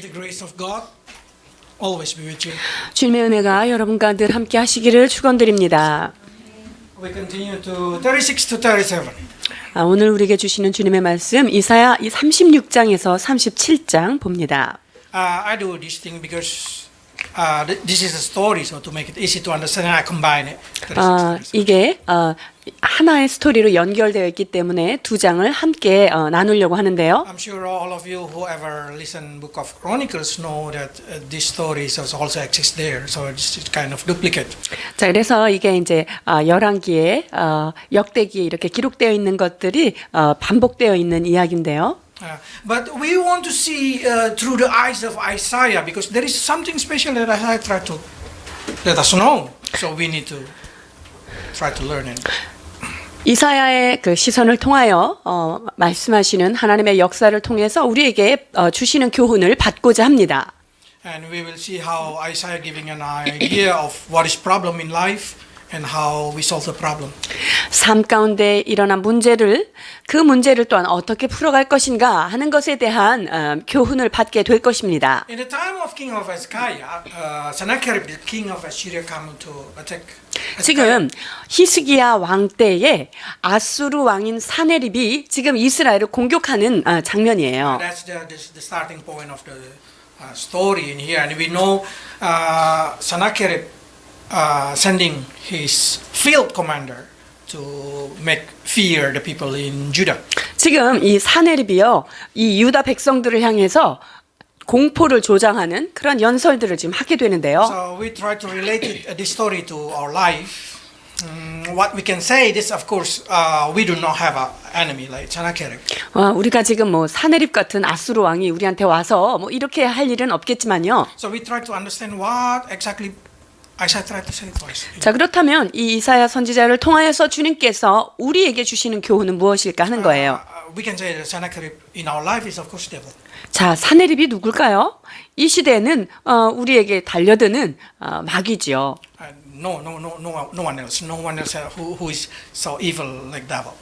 the grace of God always be with you. 주님의 은혜가 여러분과 늘 함께 하시기를 축원드립니다. We continue to 36 to 37. 오늘 우리에게 주시는 주님의 말씀 이사야 36장에서 37장 봅니다. I do this thing because this is a story, so to make it easy to understand, I combine it. 36. 이게 하나의 스토리로 연결되어 있기 때문에 두 장을 함께 나누려고 하는데요. I'm sure all of you who ever listen Book of Chronicles know that this story also exists there, so it's kind of duplicate. 자, 그래서 이게 이제 열왕기에 역대기에 이렇게 기록되어 있는 것들이 반복되어 있는 이야기인데요. But we want to see through the eyes of Isaiah because there is something special that Isaiah tried to let us know. So we need to try to learn it. 이사야의 그 시선을 통하여 말씀하시는 하나님의 역사를 통해서 우리에게 주시는 교훈을 받고자 합니다. And we will see how Isaiah giving an idea of what is problem in life and how we solve the problem. 삶 가운데 일어난 그 문제를 또한 어떻게 풀어갈 것인가 하는 것에 대한 교훈을 받게 될 것입니다. In the time of King of Hezekiah, Sennacherib, the king of Assyria, came to attack. 지금 히스기야 왕 때에 아수르 왕인 사네립이 지금 이스라엘을 공격하는 장면이에요. That's the starting point of the story in here, and we know Sennacherib sending his field commander to make fear the people in Judah. 지금 이 사네립이요, 이 유다 백성들을 향해서 공포를 조장하는 그런 연설들을 지금 하게 되는데요. So we try to relate this story to our life. What we can say is, of course, we do not have an enemy like Sennacherib. 우리가 지금 뭐 사네립 같은 아수르 왕이 우리한테 와서 뭐 이렇게 할 일은 없겠지만요. So we try to understand what exactly Isaiah tried to say to us. 자, 그렇다면 이 이사야 선지자를 통하여서 주님께서 우리에게 주시는 교훈은 무엇일까 하는 거예요. We can say that Sennacherib in our life is of course devil. 자, 사네립이 누굴까요? 이 시대에는 우리에게 달려드는 마귀지요. No one else. No one else who is so evil like devil.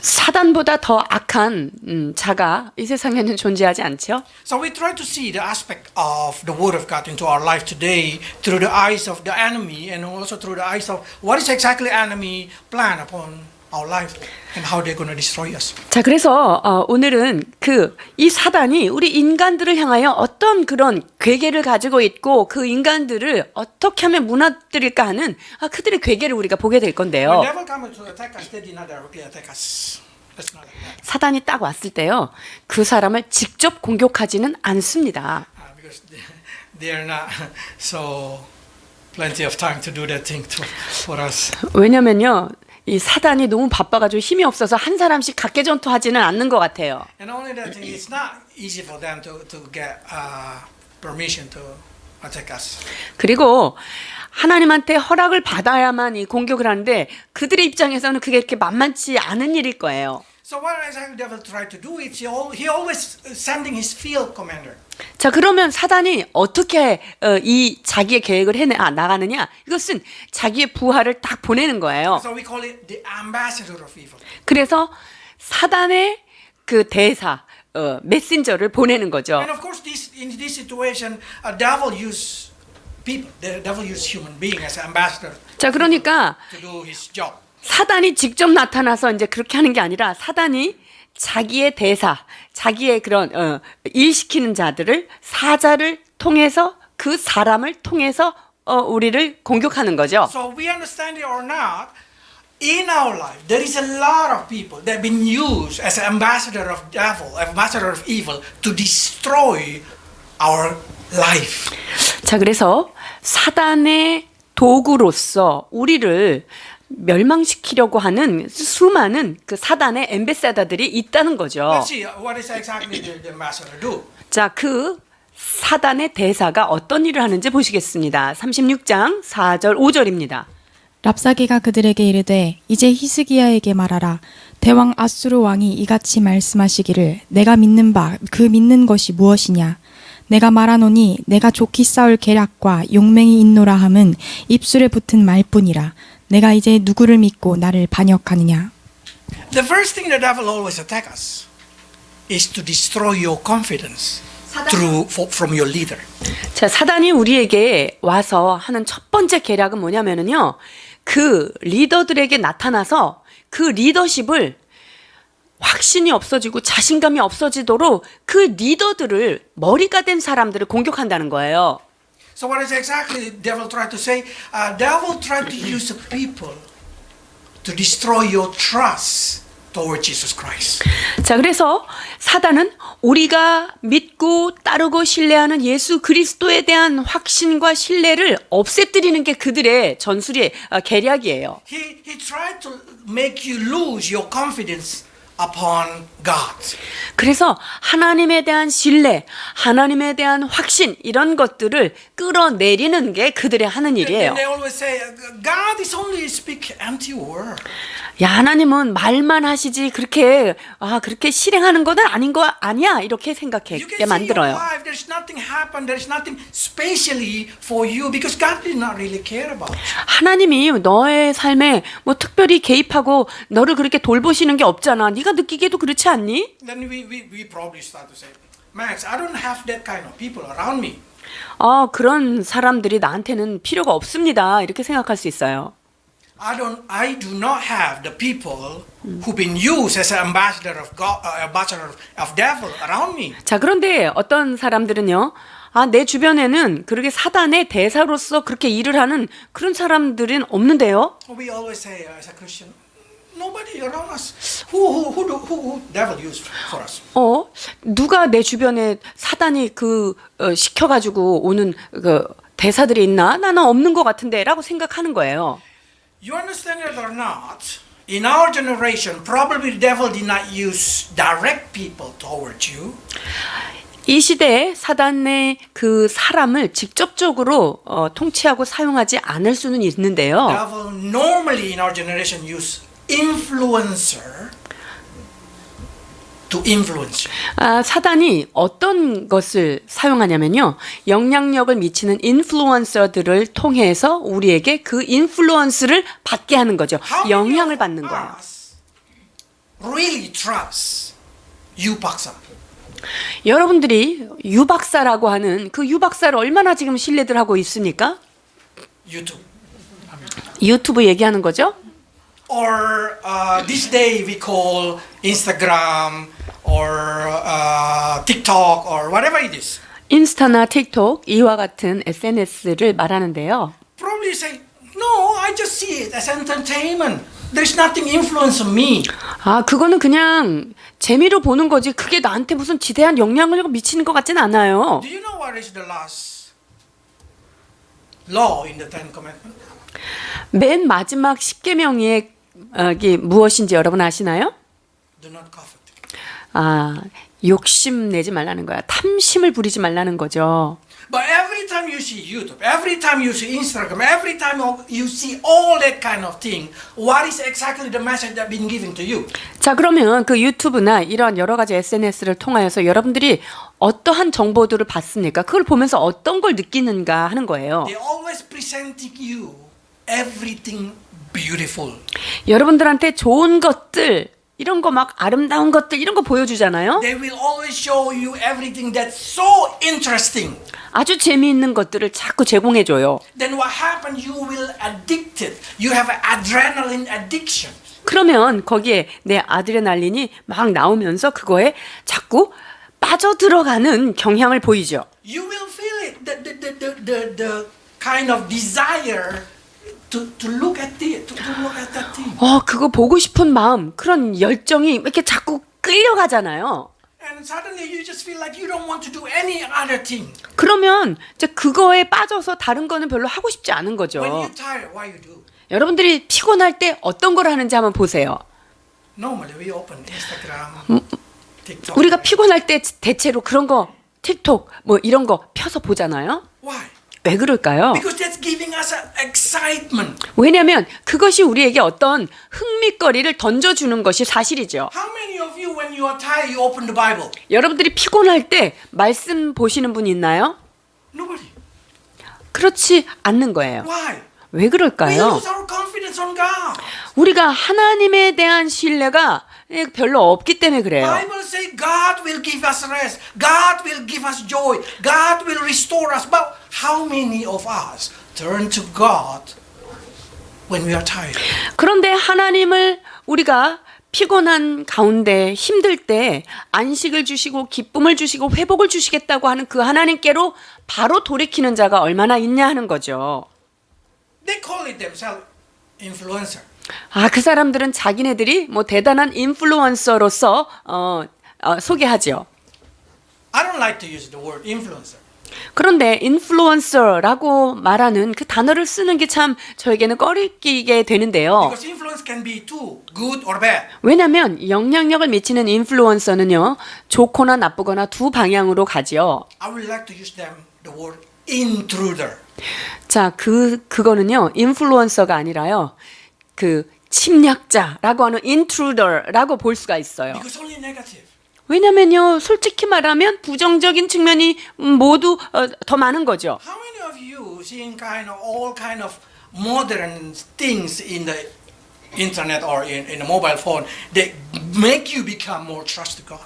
사단보다 더 악한 자가 이 세상에는 존재하지 않죠. So we try to see the aspect of the Word of God into our life today through the eyes of the enemy and also through the eyes of what is exactly enemy plan upon our life and how they're going to destroy us. 자, 그래서 오늘은 이 사단이 우리 인간들을 향하여 어떤 그런 괴계를 가지고 있고 그 인간들을 어떻게 하면 무너뜨릴까 하는 그들의 괴계를 우리가 보게 될 건데요. When devil come to attack us, they did not directly attack us. That's not like that. 사단이 딱 왔을 때요, 그 사람을 직접 공격하지는 않습니다. Because they are not so plenty of time to do that thing for us. 왜냐면요, 이 사단이 너무 바빠가지고 힘이 없어서 한 사람씩 각개전투하지는 않는 것 같아요. And only that thing, it's not easy for them to get permission to attack us. 그리고 하나님한테 허락을 받아야만 이 공격을 하는데 그들의 입장에서는 그게 이렇게 만만치 않은 일일 거예요. So what exactly the devil tried to do is he always sending his field commander. 자, 그러면 사단이 어떻게 이 자기의 계획을 나가느냐? 이것은 자기의 부하를 딱 보내는 거예요. So we call it the ambassador of evil. 그래서 사단의 그 대사, 메신저를 보내는 거죠. And of course, in this situation, a devil use people. The devil use human being as an ambassador 자, 그러니까 to do his job. 사단이 직접 나타나서 이제 그렇게 하는 게 아니라 사단이 자기의 대사, 자기의 그런 일시키는 자들을 사자를 통해서 그 사람을 통해서 우리를 공격하는 거죠. So we understand it or not, in our life there is a lot of people that have been used as an ambassador of devil, ambassador of evil to destroy our life. 자, 그래서 사단의 도구로서 우리를 멸망시키려고 하는 수많은 그 사단의 엠베사더들이 있다는 거죠. Let's see what is exactly the ambassador do. 자, 그 사단의 대사가 어떤 일을 하는지 보시겠습니다. 36장 4절 5절입니다. 랍사게가 그들에게 이르되 이제 히스기야에게 말하라. 대왕 아수르 왕이 이같이 말씀하시기를 내가 믿는 바 그 믿는 것이 무엇이냐. 내가 말하노니 내가 좋게 싸울 계략과 용맹이 있노라 함은 입술에 붙은 말뿐이라. 내가 이제 누구를 믿고 나를 반역하느냐. The first thing the devil always attack us is to destroy your confidence. from your leader. 자, 사단이 우리에게 와서 하는 첫 번째 계략은 뭐냐면은요. 그 리더들에게 나타나서 그 리더십을 확신이 없어지고 자신감이 없어지도록 그 리더들을 머리가 된 사람들을 공격한다는 거예요. So what is exactly the devil tried to say? Devil tried to use the people to destroy your trust toward Jesus Christ. 자, 그래서 사단은 우리가 믿고 따르고 신뢰하는 예수 그리스도에 대한 확신과 신뢰를 없애뜨리는 게 그들의 전술의 계략이에요. He tried to make you lose your confidence upon God. 그래서 하나님에 대한 신뢰, 하나님에 대한 확신 이런 것들을 끌어내리는 게 그들의 하는 일이에요. And they always say, God is only speak empty word. 야, 하나님은 말만 하시지 그렇게 실행하는 것은 아닌 거 아니야 이렇게 You 생각하게 can see your 만들어요. life. There's nothing happen. There's nothing specially for you because God did not really care about you. 하나님이 너의 삶에 뭐 특별히 개입하고 너를 그렇게 돌보시는 게 없잖아. 네가 느끼기에도 그렇지 않니? Then we probably start to say, Max, I don't have that kind of people around me. 그런 사람들이 나한테는 필요가 없습니다. 이렇게 생각할 수 있어요. I do not have the people who've been used as an ambassador of God, ambassador of devil around me. 자, 그런데 어떤 사람들은요. 내 주변에는 그렇게 사단의 대사로서 그렇게 일을 하는 그런 사람들은 없는데요. We always say as a Christian, nobody around us. Who devil used for us? 누가 내 주변에 사단이 시켜가지고 오는 그 대사들이 있나? 나는 없는 것 같은데라고 생각하는 거예요. You understand it or not? In our generation, probably the devil did not use direct people towards you. 이 시대에 사단의 그 사람을 직접적으로 통치하고 사용하지 않을 수는 있는데요. Devil normally in our generation use influencer to influence you. 사단이 어떤 것을 사용하냐면요. 영향력을 미치는 인플루언서들을 통해서 우리에게 그 인플루언스를 받게 하는 거죠. 영향을 받는 거예요. Really trust 유 박사. 여러분들이 유 박사라고 하는 그 유 박사를 얼마나 지금 신뢰들 하고 있습니까? 유튜브 얘기하는 거죠? Or this day we call Instagram or TikTok or whatever it is. 인스타나 틱톡 이와 같은 SNS를 말하는데요. Probably say, no, I just see it as entertainment. There's nothing influence on me. 그거는 그냥 재미로 보는 거지 그게 나한테 무슨 지대한 영향을 미치는 것 같진 않아요. Do you know what is the last law in the Ten Commandments? 맨 마지막 10계명이 무엇인지 여러분 아시나요? Do not covet. 욕심 내지 말라는 거야. 탐심을 부리지 말라는 거죠. But every time you see YouTube, every time you see Instagram, every time you see all that kind of thing, what is exactly the message that been given to you? 자, 그러면 그 유튜브나 이런 여러 가지 SNS를 통하여서 여러분들이 어떠한 정보들을 받습니까? 그걸 보면서 어떤 걸 느끼는가 하는 거예요. They always presenting you everything beautiful. 여러분들한테 좋은 것들, 이런 거 막 아름다운 것들 이런 거 보여주잖아요. They will always show you everything that's so interesting. 아주 재미있는 것들을 자꾸 제공해줘요. Then what happens? You will addicted. You have an adrenaline addiction. 그러면 거기에 내 아드레날린이 막 나오면서 그거에 자꾸 빠져들어가는 경향을 보이죠. You will feel it. The kind of desire to look at it, to look at that thing. 그거 보고 싶은 마음, 그런 열정이 이렇게 자꾸 끌려가잖아요. And suddenly you just feel like you don't want to do any other thing. 그러면 이제 그거에 빠져서 다른 거는 별로 하고 싶지 않은 거죠. When you're tired, what you do? 여러분들이 피곤할 때 어떤 걸 하는지 한번 보세요. Normally we open Instagram, TikTok. 우리가 피곤할 때 대체로 그런 거 틱톡 뭐 이런 거 펴서 보잖아요. Why? 왜 그럴까요? Because that's giving us an excitement. 왜냐하면 그것이 우리에게 어떤 흥미거리를 던져주는 것이 사실이죠. How many of you, when you are tired, you open the Bible? 여러분들이 피곤할 때 말씀 보시는 분 있나요? Nobody. 그렇지 않는 거예요. Why? 왜 We 그럴까요? lose our confidence on God. 우리가 하나님에 대한 신뢰가 별로 없기 때문에 그래요. Bible says God will give us rest. God will give us joy. God will restore us. But how many of us turn to God when we are tired? 그런데 하나님을 우리가 피곤한 가운데 힘들 때 안식을 주시고 기쁨을 주시고 회복을 주시겠다고 하는 그 하나님께로 바로 돌이키는 자가 얼마나 있냐 하는 거죠. They call it themselves influencer. 그 사람들은 자기네들이 뭐 대단한 인플루언서로서 소개하죠. I don't like to use the word influencer. 그런데 인플루언서라고 말하는 그 단어를 쓰는 게 참 저에게는 꺼리끼게 되는데요. Because influence can be too good or bad. 왜냐하면 영향력을 미치는 인플루언서는요, 좋거나 나쁘거나 두 방향으로 가지요. I would like to use them the word intruder. 자, 그거는요, 인플루언서가 아니라요, 그 침략자라고 하는 intruder라고 볼 수가 있어요. Because only negative. 왜냐면요, 솔직히 말하면 부정적인 측면이 모두 더 많은 거죠. How many of you seeing all kind of modern things in the internet or in a mobile phone that make you become more trust God?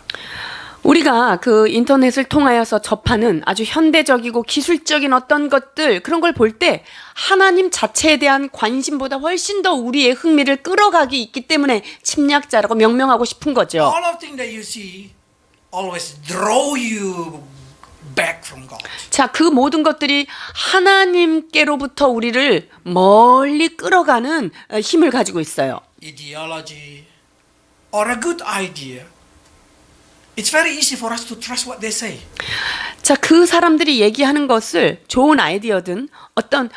우리가 그 인터넷을 통하여서 접하는 아주 현대적이고 기술적인 어떤 것들, 그런 걸 볼 때 하나님 자체에 대한 관심보다 훨씬 더 우리의 흥미를 끌어가기 있기 때문에 침략자라고 명명하고 싶은 거죠. All of things that you see always draw you back from God. 자, 그 모든 것들이 하나님께로부터 우리를 멀리 끌어가는 힘을 가지고 있어요. Ideology or a good idea. It's very easy for us to trust what they say. 자, 그 사람들이 얘기하는 것을 좋은 아이디어든 어떤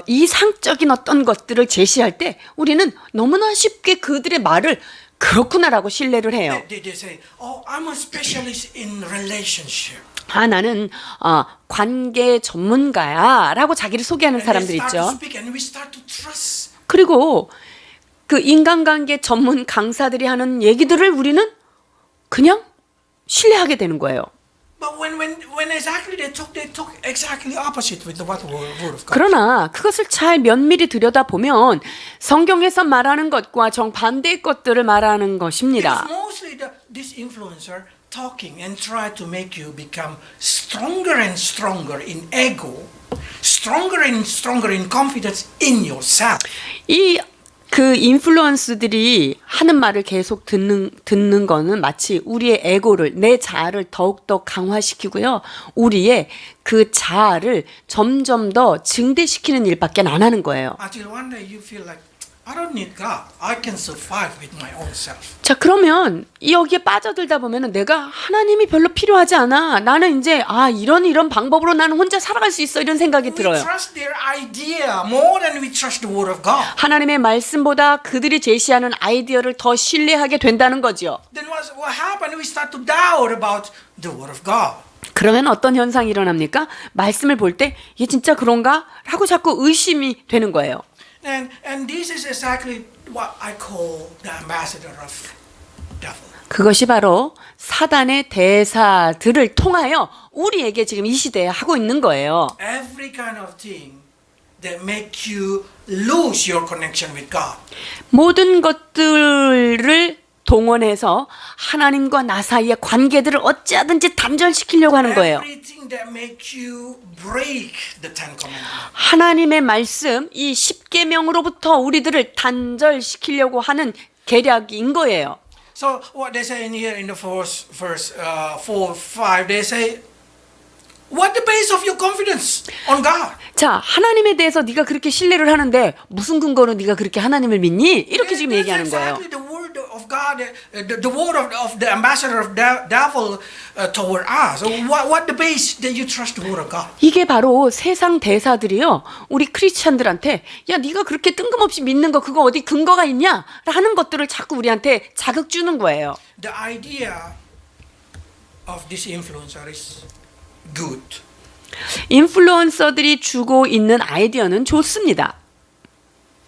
이상적인 어떤 것들을 제시할 때 우리는 너무나 쉽게 그들의 말을 그렇구나라고 신뢰를 해요. They say, "Oh, I'm a specialist in relationship." 나는 관계 전문가야라고 자기를 소개하는 사람들 And they start to 있죠. speak and we start to trust. 그리고 그 인간관계 전문 강사들이 하는 얘기들을 우리는 그냥 신뢰하게 되는 거예요. But when exactly they talk exactly opposite with what the word of God. 그러나 그것을 잘 면밀히 들여다보면 성경에서 말하는 것과 정반대의 것들을 말하는 것입니다. Because mostly this influencer talking and try to make you become stronger and stronger in ego, stronger and stronger in confidence in yourself. 그 인플루언스들이 하는 말을 계속 듣는 거는 마치 우리의 에고를, 내 자아를 더욱더 강화시키고요. 우리의 그 자아를 점점 더 증대시키는 일밖에 안 하는 거예요. Until one day you feel like, I don't need God. I can survive with my own self. 자, 그러면 여기에 빠져들다 보면은 내가 하나님이 별로 필요하지 않아. 나는 이제 이런 방법으로 나는 혼자 살아갈 수 있어. 이런 생각이 We 들어요. trust their idea more than we trust the word of God. 하나님의 말씀보다 그들이 제시하는 아이디어를 더 신뢰하게 된다는 거죠. Then what happened? We start to doubt about the word of God. 그러면 어떤 현상이 일어납니까? 말씀을 볼 때 이게 진짜 그런가? 라고 자꾸 의심이 되는 거예요. And this is exactly what I call the ambassador of devil. 그것이 바로 사단의 대사들을 통하여 우리에게 지금 이 시대에 하고 있는 거예요. Every kind of thing that make you lose your connection with God. 모든 것들을 동원해서 하나님과 나 사이의 관계들을 어찌하든지 단절시키려고 하는 거예요. Everything that make you break the Ten Commandments. 하나님의 말씀, 이 10계명으로부터 우리들을 단절시키려고 하는 계략인 거예요. So what they say in here in the verse 4, 5, they say, what the base of your confidence on God? 자, 하나님에 대해서 네가 그렇게 신뢰를 하는데 무슨 근거로 네가 그렇게 하나님을 믿니? 이렇게 지금 That's 얘기하는 거예요. exactly the word of God, the word of the ambassador of devil toward us. So what the base that you trust the word of God? 이게 바로 세상 대사들이요. 우리 크리스찬들한테 야, 네가 그렇게 뜬금없이 믿는 거 그거 어디 근거가 있냐? 하는 것들을 자꾸 우리한테 자극 주는 거예요. The idea of this influencer is good. 인플루언서들이 주고 있는 아이디어는 좋습니다.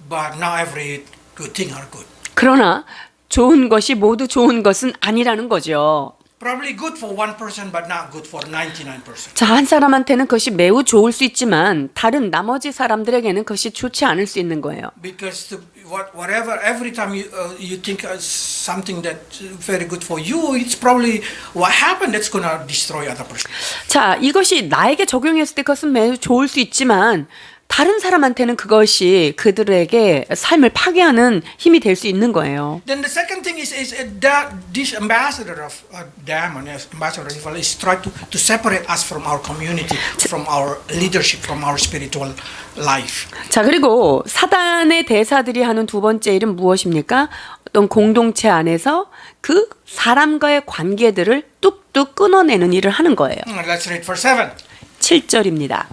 But not every good thing are good. 그러나 좋은 것이 모두 좋은 것은 아니라는 거죠. Probably good for one person, but not good for 99%. 자, 한 사람한테는 그것이 매우 좋을 수 있지만 다른 나머지 사람들에게는 그것이 좋지 않을 수 있는 거예요. Because whatever, every time you think something that's very good for you, it's probably what happened that's gonna destroy other person. 자, 이것이 나에게 적용했을 때 그것은 매우 좋을 수 있지만 다른 사람한테는 그것이 그들에게 삶을 파괴하는 힘이 될 수 있는 거예요. Then the second thing is that this ambassador of Damon, ambassador of evil, is trying to separate us from our community, from our leadership, from our spiritual life. 자, 그리고 사단의 대사들이 하는 두 번째 일은 무엇입니까? 어떤 공동체 안에서 그 사람과의 관계들을 뚝뚝 끊어내는 일을 하는 거예요. Let's read verse 7. 7절입니다.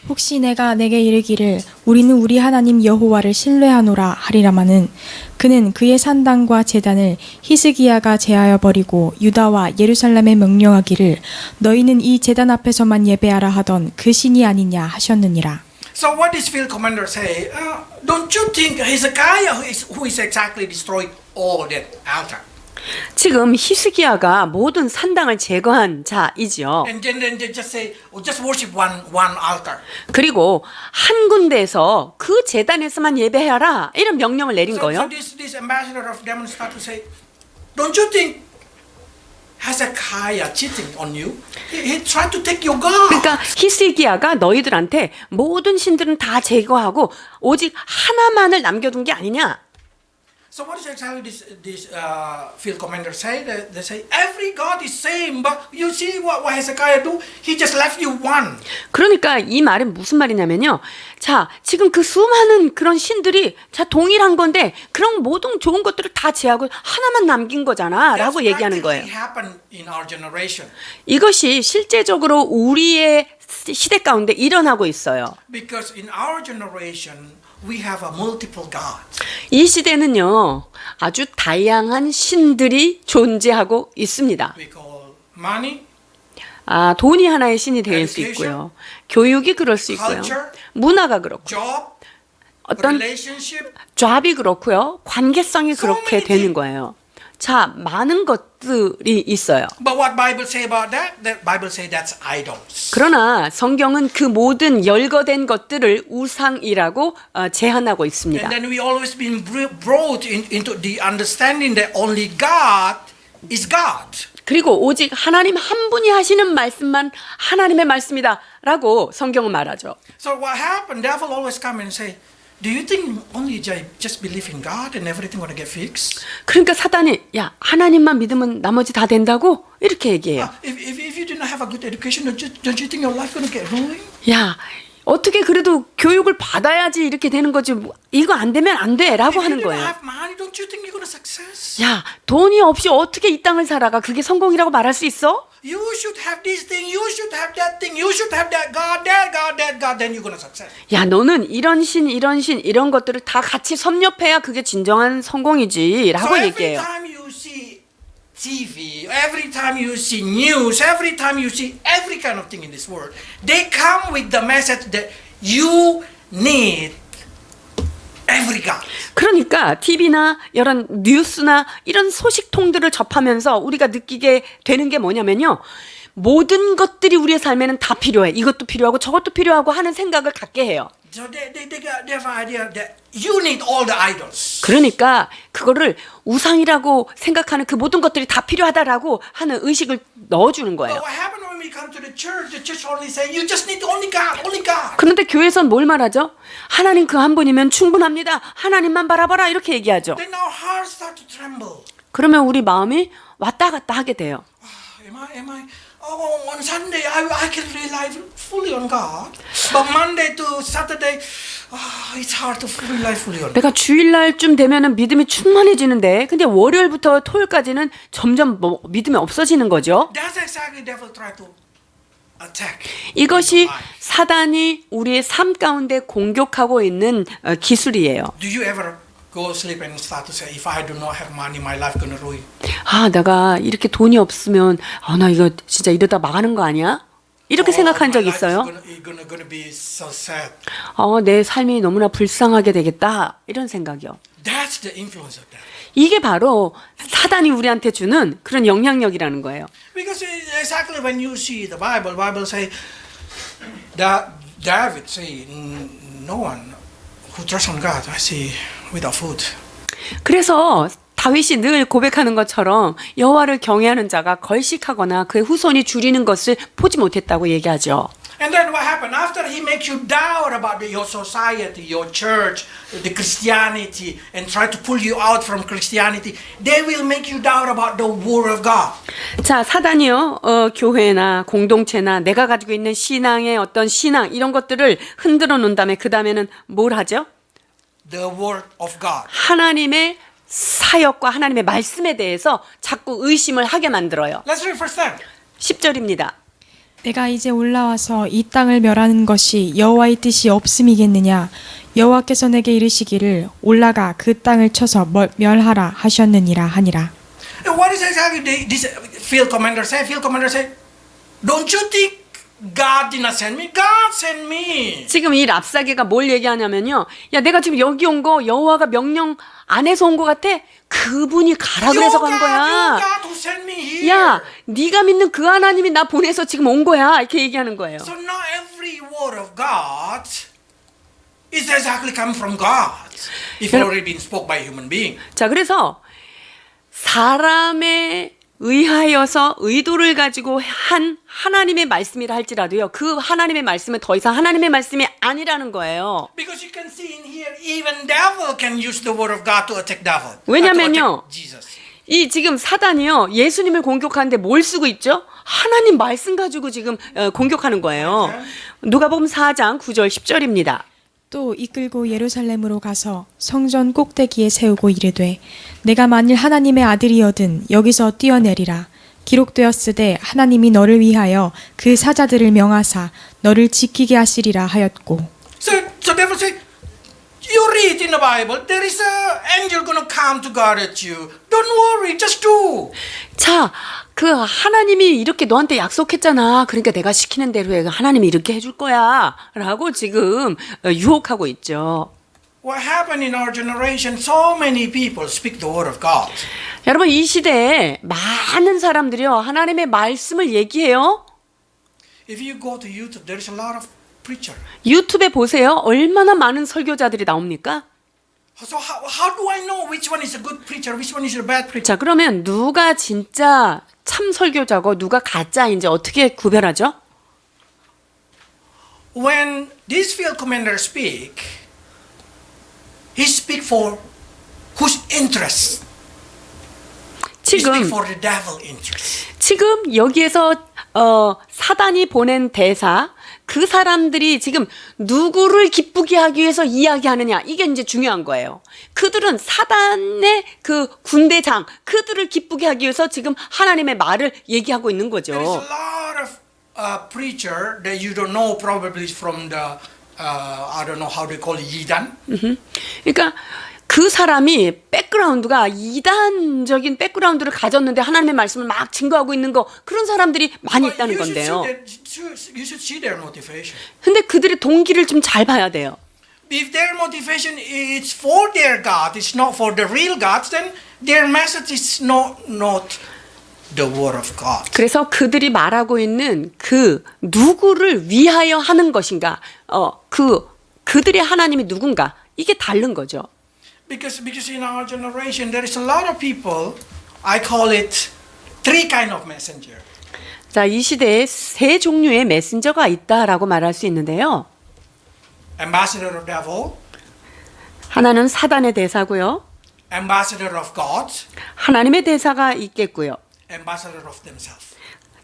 혹시 내가 내게 이르기를 우리는 우리 하나님 여호와를 신뢰하노라 하리라마는 그는 그의 산당과 제단을 히스기야가 제하여 버리고 유다와 예루살렘에 명령하기를 너희는 이 제단 앞에서만 예배하라 하던 그 신이 아니냐 하셨느니라. So what does field commander say? Don't you think Hezekiah who is exactly destroyed all that altar? 지금 히스기야가 모든 산당을 제거한 자이지요. And then they just say, just worship one altar. 그리고 한 군데에서 그 제단에서만 예배하라 이런 명령을 내린 So 거예요. this ambassador of Damon start to say, don't you think Hezekiah cheating on you? He tried to take your God. 그러니까 히스기야가 너희들한테 모든 신들은 다 제거하고 오직 하나만을 남겨둔 게 아니냐. So what is exactly this field commander say? They say every God is same, but you see what Hezekiah do? He just left you one. 그러니까 이 말은 무슨 말이냐면요. 자, 지금 그 수많은 그런 신들이 자 동일한 건데 그런 모든 좋은 것들을 다 제하고 하나만 남긴 거잖아라고 얘기하는 거예요. Happened in our generation. 이것이 실제적으로 우리의 시대 가운데 일어나고 있어요. Because in our generation we have a multiple gods. 이 시대는요, 아주 다양한 신들이 존재하고 있습니다. We call money, 아, 돈이 하나의 신이 될 수 있고요. 교육이 그럴 수 있고요. culture, 문화가 그렇고, job, 어떤 relationship. 잡이 그렇고요. 관계성이 그렇게 many 되는 거예요. 자, 많은 것들이 있어요. But what Bible say about that? The Bible say that's idols. 그러나 성경은 그 모든 열거된 것들을 우상이라고 제한하고 있습니다. And then we always been brought into the understanding that only God is God. 그리고 오직 하나님 한 분이 하시는 말씀만 하나님의 말씀이다라고 성경은 말하죠. So what happened? Devil always come and say, do you think only just believe in God and everything gonna get fixed? 그러니까 사단이 야 하나님만 믿으면 나머지 다 된다고 이렇게 얘기해요. If you do not have a good education, don't you think your life gonna get ruined? 야 어떻게 그래도 교육을 받아야지 이렇게 되는 거지 뭐, 이거 안 되면 안 돼라고 If 하는 you do 거예요. not have money, don't you think you're gonna success? 야 돈이 없이 어떻게 이 땅을 살아가 그게 성공이라고 말할 수 있어? You should have this thing, you should have that thing, you should have that God, that God, that God, then you're gonna success. 야 너는 이런 신 이런 것들을 다 같이 섭렵해야 그게 진정한 성공이지라고 So every 얘기해요. time you see TV, every time you see news, every time you see every kind of thing in this world, they come with the message that you need every God. 그러니까 TV나 이런 뉴스나 이런 소식통들을 접하면서 우리가 느끼게 되는 게 뭐냐면요. 모든 것들이 우리의 삶에는 다 필요해. 이것도 필요하고 저것도 필요하고 하는 생각을 갖게 해요. So they have an idea that you need all the idols. 그러니까 그거를 우상이라고 생각하는 그 모든 것들이 다 필요하다라고 하는 의식을 넣어주는 But 거예요. what happened when we come to the church only say you just need only God, only God. 그런데 교회에선 뭘 말하죠? 하나님 그 한 분이면 충분합니다. 하나님만 바라봐라 이렇게 얘기하죠. Then our hearts start to tremble. 그러면 우리 마음이 왔다 갔다 하게 돼요. Am I? Oh, on Sunday I can rely fully on God, but Monday to Saturday, it's hard to rely fully on. 내가 주일날쯤 되면은 믿음이 충만해지는데, 근데 월요일부터 토요일까지는 점점 믿음이 없어지는 거죠. That's exactly devil try to attack. 이것이 사단이 우리의 삶 가운데 공격하고 있는 기술이에요. Do you ever go sleep and start to say, if I do not have money, my life gonna ruin? 아, 내가 이렇게 돈이 없으면 나 이거 진짜 이러다 망하는 거 아니야? 이렇게 생각한 적 있어요? Gonna be so sad. 내 삶이 너무나 불쌍하게 되겠다 이런 생각이요. That's the influence of that. 이게 바로 사단이 우리한테 주는 그런 영향력이라는 거예요. Because exactly when you see the Bible say that David say, no one who trusts on God, I see without food. 그래서 다윗이 늘 고백하는 것처럼 여호와를 경외하는 자가 걸식하거나 그의 후손이 줄이는 것을 보지 못했다고 얘기하죠. And then what happened? After he makes you doubt about your society, your church, the Christianity, and try to pull you out from Christianity, they will make you doubt about the Word of God. 자, 사단이요, 교회나 공동체나 내가 가지고 있는 신앙의 어떤 신앙 이런 것들을 흔들어 놓은 다음에 그 다음에는 뭘 하죠? The Word of God. 하나님의 사역과 하나님의 말씀에 대해서 자꾸 의심을 하게 만들어요. Let's read first then. 10절입니다. 내가 이제 올라와서 이 땅을 멸하는 것이 여호와의 뜻이 없음이겠느냐? 여호와께서 내게 이르시기를 올라가 그 땅을 쳐서 멸하라 하셨느니라 하니라. And what is exactly this field commander say? Field commander say, don't you think God did not send me? God sent me. 지금 이 랍사게가 뭘 얘기하냐면요. 야, 내가 지금 여기 온 거 여호와가 명령 안 해서 온 것 같아? 그분이 가라 그래서 간 You 거야. God who sent me here. 야, 네가 믿는 그 하나님이 나 보내서 지금 온 거야. 이렇게 얘기하는 거예요. So not every word of God is exactly come from God. If already been spoke by a human being. 자, 그래서 사람에 의하여서 의도를 가지고 한 하나님의 말씀이라 할지라도요. 그 하나님의 말씀은 더 이상 하나님의 말씀이 아니라는 거예요. Because you can see in here, even devil can use the word of God to attack devil. 왜냐면요. To attack Jesus. 이 지금 사단이요. 예수님을 공격하는데 뭘 쓰고 있죠? 하나님 말씀 가지고 지금 공격하는 거예요. 누가복음 4장 9절 10절입니다. 또 이끌고 예루살렘으로 가서 성전 꼭대기에 세우고 이르되 내가 만일 하나님의 아들이여든 여기서 뛰어내리라. 기록되었으되 하나님이 너를 위하여 그 사자들을 명하사 너를 지키게 하시리라 하였고. So devil say, you read in the Bible, there is an angel going to come to guard at you. Don't worry, just do. 자, 그 하나님이 이렇게 너한테 약속했잖아. 그러니까 내가 시키는 대로 해. 하나님이 이렇게 해줄 거야. 라고 지금 유혹하고 있죠. What happened in our generation, so many people speak the word of God. 여러분, 이 시대에 많은 사람들이요. 하나님의 말씀을 얘기해요. If you go to YouTube, there is a lot of preacher. 유튜브에 보세요. 얼마나 많은 설교자들이 나옵니까? So how do I know which one is a good preacher, which one is a bad preacher? 자, 그러면 누가 진짜 참 설교자고 누가 가짜인지 어떻게 구별하죠? When this field commander speak, he speak for whose interest? He speak 지금 for the devil interest. 지금 여기에서 사단이 보낸 대사 그 사람들이 지금 누구를 기쁘게 하기 위해서 이야기하느냐 이게 이제 중요한 거예요. 그들은 사단의 그 군대장 그들을 기쁘게 하기 위해서 지금 하나님의 말을 얘기하고 있는 거죠. There is a lot of preacher that you don't know probably from the I don't know how they call it 이단. 그러니까 그 사람이 백그라운드가 이단적인 백그라운드를 가졌는데 하나님의 말씀을 막 증거하고 있는 거 그런 사람들이 많이 있다는 건데요. You should see their motivation. 근데 그들의 동기를 좀 잘 봐야 돼요. If their motivation is for their God, it's not for the real God, then their message is not the word of God. 그래서 그들이 말하고 있는 그 누구를 위하여 하는 것인가, 그들의 하나님이 누군가 이게 다른 거죠. Because in our generation there is a lot of people, I call it three kind of messenger. 자, 이 시대에 세 종류의 메신저가 있다라고 말할 수 있는데요. Ambassador of devil, 하나는 사단의 대사고요. ambassador of God, 하나님의 대사가 있겠고요. ambassador of themselves.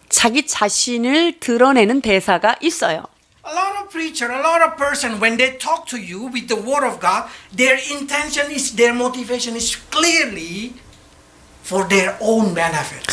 자기 자신을 드러내는 대사가 있어요. A lot of preacher, a lot of person, when they talk to you with the word of God, their intention is, their motivation is clearly for their own benefit.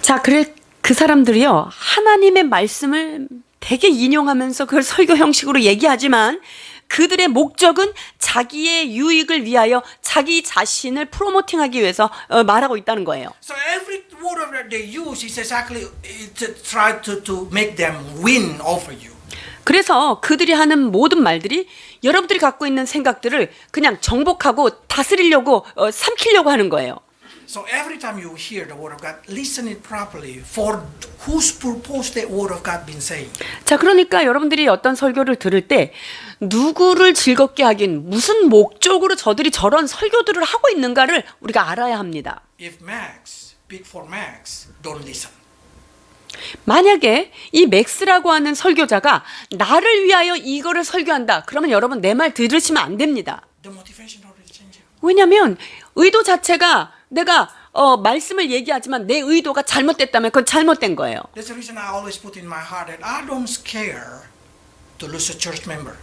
자, 그 사람들이요. 하나님의 말씀을 되게 인용하면서 그걸 설교 형식으로 얘기하지만 그들의 목적은 자기의 유익을 위하여 자기 자신을 프로모팅하기 위해서 말하고 있다는 거예요. So every word of that they use is exactly to try to make them win over you. 그래서 그들이 하는 모든 말들이 여러분들이 갖고 있는 생각들을 그냥 정복하고 다스리려고 삼키려고 하는 거예요. So every time you hear the word of God, listen it properly. For whose purpose the word of God been saying? 자, 그러니까 여러분들이 어떤 설교를 들을 때 누구를 즐겁게 하긴 무슨 목적으로 저들이 저런 설교들을 하고 있는가를 우리가 알아야 합니다. If Max, big for Max, don't listen. 만약에 이 맥스라고 하는 설교자가 나를 위하여 이거를 설교한다. 그러면 여러분 내 말 들으시면 안 됩니다. The motivation already changed. 왜냐하면 의도 자체가 내가 말씀을 얘기하지만 내 의도가 잘못됐다면 그건 잘못된 거예요. That's the reason I always put in my heart that I don't scare to lose a church member.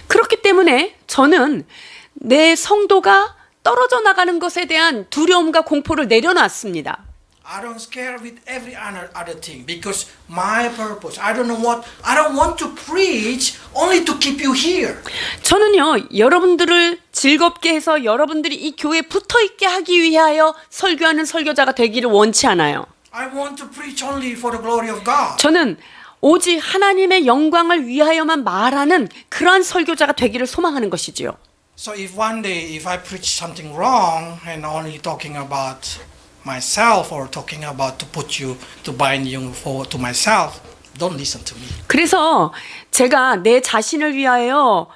그렇기 때문에 저는 내 성도가 떨어져 나가는 것에 대한 두려움과 공포를 내려놨습니다. I don't scare with every other thing because my purpose. I don't want to preach only to keep you here. 저는요, 여러분들을 즐겁게 해서 여러분들이 이 교회에 붙어 있게 하기 위하여 설교하는 설교자가 되기를 원치 않아요. I want to preach only for the glory of God. 저는 오직 하나님의 영광을 위하여만 말하는 그러한 설교자가 되기를 소망하는 것이지요. So if one day if I preach something wrong and only talking about myself or talking about to put you to bind you for to myself, don't listen to me. 그래서 제가 내 자신을 위하여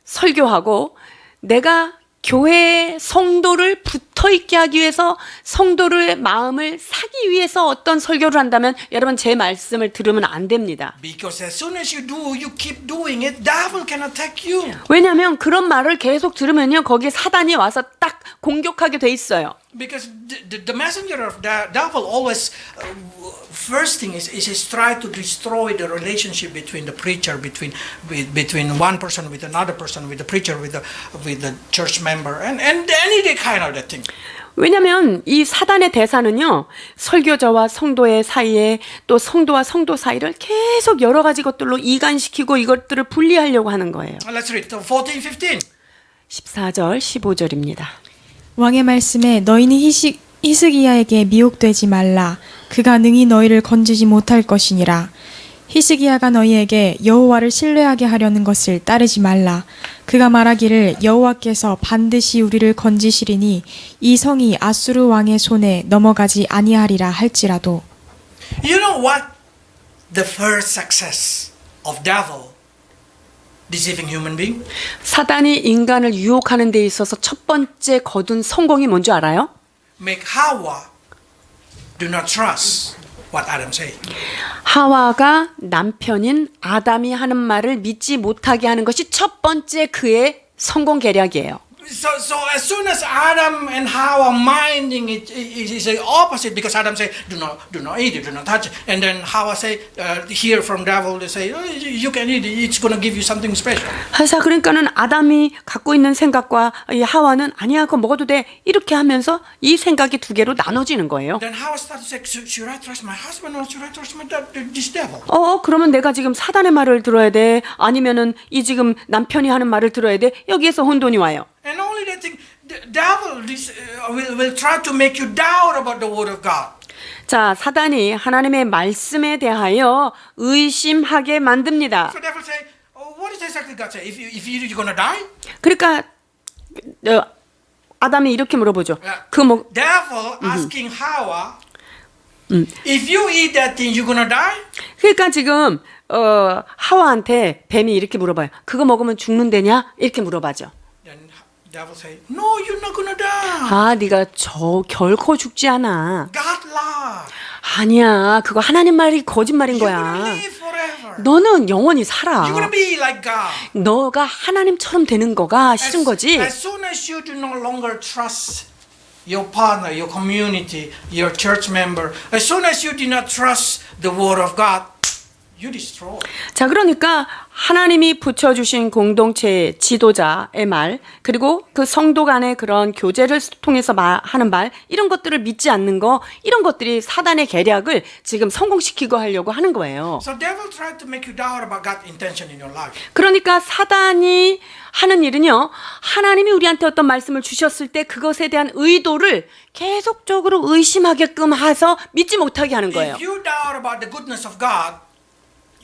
설교하고 내가 교회의 성도를 붙어 있게 하기 위해서 성도의 마음을 사기 위해서 어떤 설교를 한다면 여러분 제 말씀을 들으면 안 됩니다. Because as soon as you keep doing it, devil can attack you. 왜냐하면 그런 말을 계속 들으면요 거기에 사단이 와서 딱 공격하게 돼 있어요. Because the messenger of the devil always first thing is try to destroy the relationship between the preacher between one person with another person with the preacher with the church member and any kind of that thing. 왜냐하면 이 사단의 대사는요 설교자와 성도의 사이에 또 성도와 성도 사이를 계속 여러 가지 것들로 이간시키고 이것들을 분리하려고 하는 거예요. Let's read 14, 15. 14절 15절입니다. 왕의 말씀에 너희는 히스기야에게 미혹되지 말라. 그가 능히 너희를 건지지 못할 것이니라. 히스기야가 너희에게 여호와를 신뢰하게 하려는 것을 따르지 말라. 그가 말하기를 여호와께서 반드시 우리를 건지시리니 이 성이 아수르 왕의 손에 넘어가지 아니하리라 할지라도. You know what the first success of devil deceiving human being? 사단이 인간을 유혹하는 데 있어서 첫 번째 거둔 성공이 뭔지 알아요? Make Hawa do not trust what Adam say. 하와가 남편인 아담이 하는 말을 믿지 못하게 하는 것이 첫 번째 그의 성공 계략이에요. So as soon as Adam and Hawa minding it is the opposite because Adam say do not eat it, do not touch it, and then Hawa say hear from devil they say you can eat it, it's gonna give you something special. 하사 그러니까는 아담이 갖고 있는 생각과 이 하와는 아니야 그거 먹어도 돼 이렇게 하면서 이 생각이 두 개로 나눠지는 거예요. Then Hawa started to say should I trust my husband or should I trust this devil? 그러면 내가 지금 사단의 말을 들어야 돼 아니면은 이 지금 남편이 하는 말을 들어야 돼 여기에서 혼돈이 와요. And only that thing, the devil will try to make you doubt about the word of God. 자, 사단이 하나님의 말씀에 대하여 의심하게 만듭니다. So devil say, what is exactly God say? If you're gonna die? 그러니까 아담이 이렇게 물어보죠. Devil asking Hawa, if you eat that thing, you're gonna die? 그러니까 지금 하와한테 뱀이 이렇게 물어봐요. 그거 먹으면 죽는다냐? 이렇게 물어봐죠. Then devil say, no, you're not gonna die. 네가 결코 죽지 않아. God love. 아니야, 그거 하나님 말이 거짓말인 You're 거야. gonna live forever. 너는 영원히 살아. You're gonna be like God. 너가 하나님처럼 되는 거가 싫은 거지. As soon as you do no longer trust your partner, your community, your church member, as soon as you do not trust the word of God, you destroy. 자, 그러니까 하나님이 붙여주신 공동체의 지도자의 말, 그리고 그 성도 간의 그런 교제를 통해서 하는 말, 이런 것들을 믿지 않는 거, 이런 것들이 사단의 계략을 지금 성공시키고 하려고 하는 거예요. So devil tried to make you doubt about God's intention in your life. 그러니까 사단이 하는 일은요, 하나님이 우리한테 어떤 말씀을 주셨을 때 그것에 대한 의도를 계속적으로 의심하게끔 해서 믿지 못하게 하는 거예요. If you doubt about the goodness of God,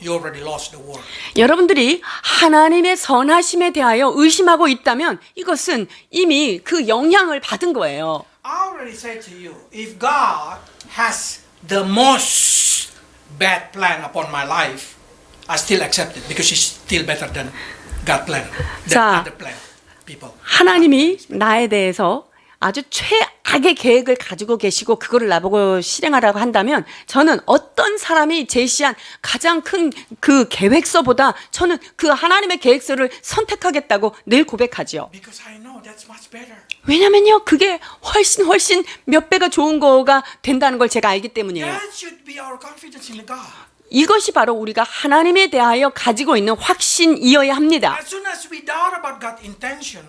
you already lost the war. 여러분들이 하나님의 선하심에 대하여 의심하고 있다면 이것은 이미 그 영향을 받은 거예요. Our already said to you, if God has the most bad plan upon my life, I still accept it because it's still better than God plan, than 자, other plan, people. 하나님이 나에 대해서 아주 최악의 계획을 가지고 계시고 그거를 나보고 실행하라고 한다면 저는 어떤 사람이 제시한 가장 큰 그 계획서보다 저는 그 하나님의 계획서를 선택하겠다고 늘 고백하지요. Because I know that's much better. 왜냐면요, 그게 훨씬 몇 배가 좋은 거가 된다는 걸 제가 알기 때문이에요. That should be our confidence in God. 이것이 바로 우리가 하나님에 대하여 가지고 있는 확신이어야 합니다. As soon as we doubt about God's intention,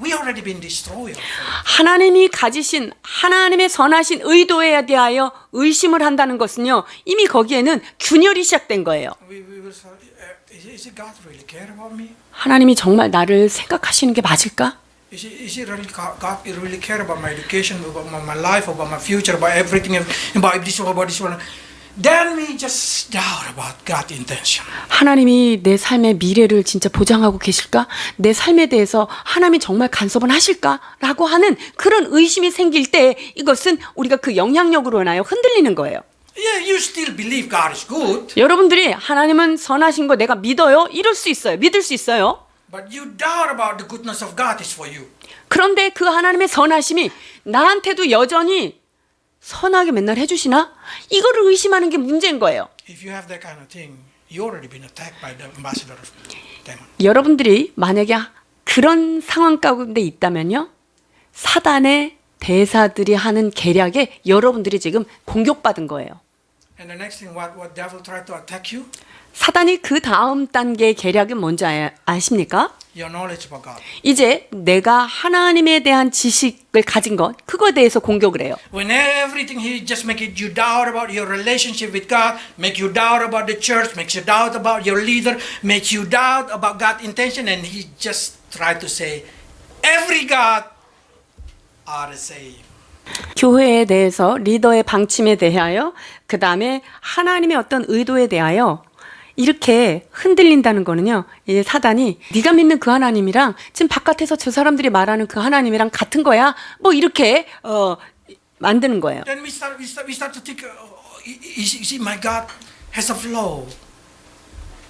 we already been destroyed. 하나님이 가지신 하나님의 선하신 의도에 대하여 의심을 한다는 것은요, 이미 거기에는 균열이 시작된 거예요. We will say, is it God really care about me? 하나님이 정말 나를 생각하시는 게 맞을까? Is it really God really care about my education, about my life, about my future, about everything, about this one? Then we just doubt about God's intention. 하나님이 내 삶의 미래를 진짜 보장하고 계실까? 내 삶에 대해서 하나님이 정말 간섭은 하실까? 라고 하는 그런 의심이 생길 때 이것은 우리가 그 영향력으로 인하여 흔들리는 거예요. Yeah, you still believe God is good, 여러분들이 하나님은 선하신 거 내가 믿어요? 이럴 수 있어요. 믿을 수 있어요. but you doubt about the goodness of God is for you. 그런데 그 하나님의 선하심이 나한테도 여전히 선하게 맨날 해주시나? 이거를 의심하는 게 문제인 거예요. If you have that kind of thing, you already been attacked by the ambassador of demon. 여러분들이 만약에 그런 상황 가운데 있다면요, 사단의 대사들이 하는 계략에 여러분들이 지금 공격받은 거예요. And the next thing, what devil tried to attack you? 사단이 그 다음 단계의 계략은 뭔지 아십니까? Your knowledge about God. 이제 내가 하나님에 대한 지식을 가진 것, 그거에 대해서 공격을 해요. When everything he just make it you doubt about your relationship with God, make you doubt about the church, makes you doubt about your leader, makes you doubt about God's intention, and he just tried to say, every God are the same. 교회에 대해서 리더의 방침에 대하여 그 다음에 하나님의 어떤 의도에 대하여 이렇게 흔들린다는 거는요, 이 사단이 네가 믿는 그 하나님이랑 지금 바깥에서 저 사람들이 말하는 그 하나님이랑 같은 거야, 뭐 이렇게 만드는 거예요. Then we start to think, is it my God has a flaw,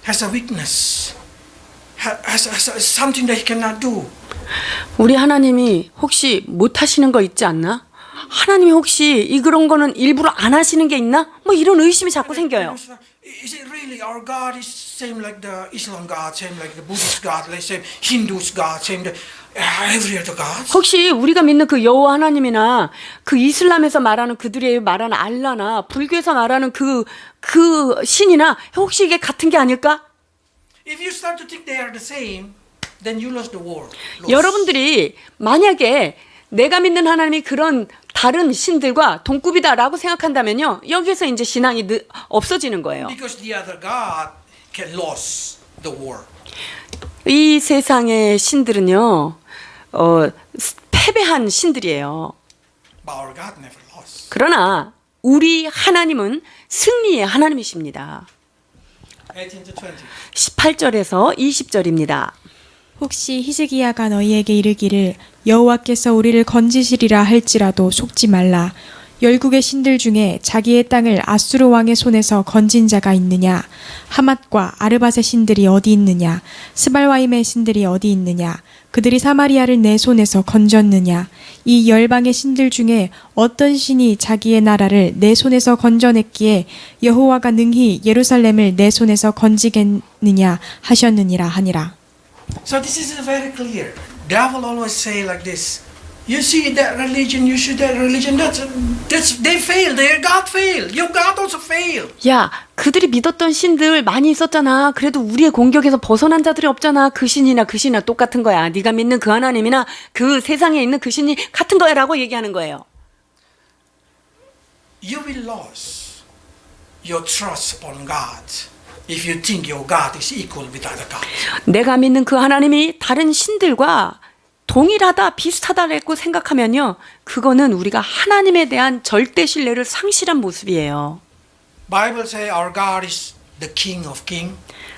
has a weakness, has something that he cannot do. 우리 하나님이 혹시 못 하시는 거 있지 않나? 하나님이 혹시 그런 거는 일부러 안 하시는 게 있나? 뭐 이런 의심이 자꾸 생겨요. Is it really our God is same like the Islam God, same like the Buddhist God, like same Hindus God, same the every other God? 혹시 우리가 믿는 그 여호와 하나님이나 그 이슬람에서 말하는 그들이 말하는 알라나 불교에서 말하는 그 신이나 혹시 이게 같은 게 아닐까? If you start to think they are the same, then you lost the war. 여러분들이 만약에 내가 믿는 하나님이 그런 다른 신들과 동급이다라고 생각한다면요, 여기에서 이제 신앙이 없어지는 거예요. Because the other God can lose the war. 이 세상의 신들은요, 패배한 신들이에요. But our God never lost. 그러나 우리 하나님은 승리의 하나님이십니다. 18 to 20. 18절에서 20절입니다. 혹시 히스기야가 너희에게 이르기를 여호와께서 우리를 건지시리라 할지라도 속지 말라. 열국의 신들 중에 자기의 땅을 아수르 왕의 손에서 건진 자가 있느냐? 하맛과 아르밧의 신들이 어디 있느냐? 스발와임의 신들이 어디 있느냐? 그들이 사마리아를 내 손에서 건졌느냐? 이 열방의 신들 중에 어떤 신이 자기의 나라를 내 손에서 건져냈기에 여호와가 능히 예루살렘을 내 손에서 건지겠느냐 하셨느니라 하니라. So this is very clear. Devil always say like this. You see that religion, you see that religion. That's they fail. Their God fail. Your God also fail. 야, 그들이 믿었던 신들 많이 있었잖아. 그래도 우리의 공격에서 벗어난 자들이 없잖아. 그 신이나 그 신이나 똑같은 거야. 네가 믿는 그 하나님이나 그 세상에 있는 그 신이 같은 거야라고 얘기하는 거예요. You will lose your trust upon God if you think your God is equal with other gods. 내가 믿는 그 하나님이 다른 신들과 동일하다, 비슷하다라고 생각하면요, 그거는 우리가 하나님에 대한 절대 신뢰를 상실한 모습이에요. Bible say our God is the King of King,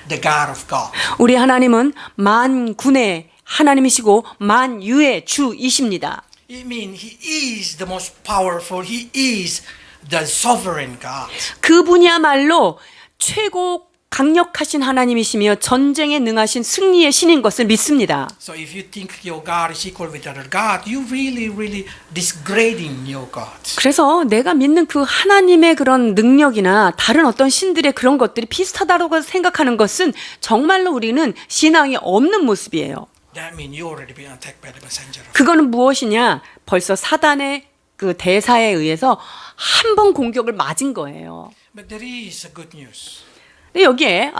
the God of God. 우리 하나님은 만군의 하나님이시고 만유의 주이십니다. It means He is the most powerful. He is the sovereign God. 그분이야말로 최고 강력하신 하나님이시며 전쟁에 능하신 승리의 신인 것을 믿습니다. So if you think your God is equal with other God, you really disgrading your God. 그래서 내가 믿는 그 하나님의 그런 능력이나 다른 어떤 신들의 그런 것들이 비슷하다고 생각하는 것은 정말로 우리는 신앙이 없는 모습이에요. That means you already been attacked by the messenger. 그거는 무엇이냐? 벌써 사단의 그 대사에 의해서 한 번 공격을 맞은 거예요. But there is a good news. 근데 여기에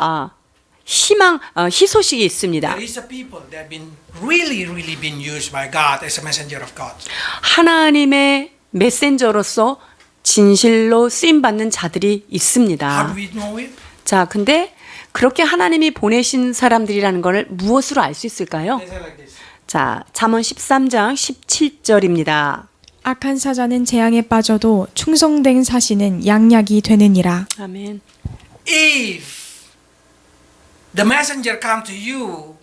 희소식이 있습니다. There is a people that have been really been used by God as a messenger of God. 하나님의 메신저로서 진실로 쓰임 받는 자들이 How do 있습니다. we know it? 자, 근데 그렇게 하나님이 보내신 사람들이라는 걸 무엇으로 알 수 있을까요? They say like this. 자, 잠언 13장 17절입니다. 악한 사자는 재앙에 빠져도 충성된 사신은 양약이 되느니라. 아멘. If the messenger come to you,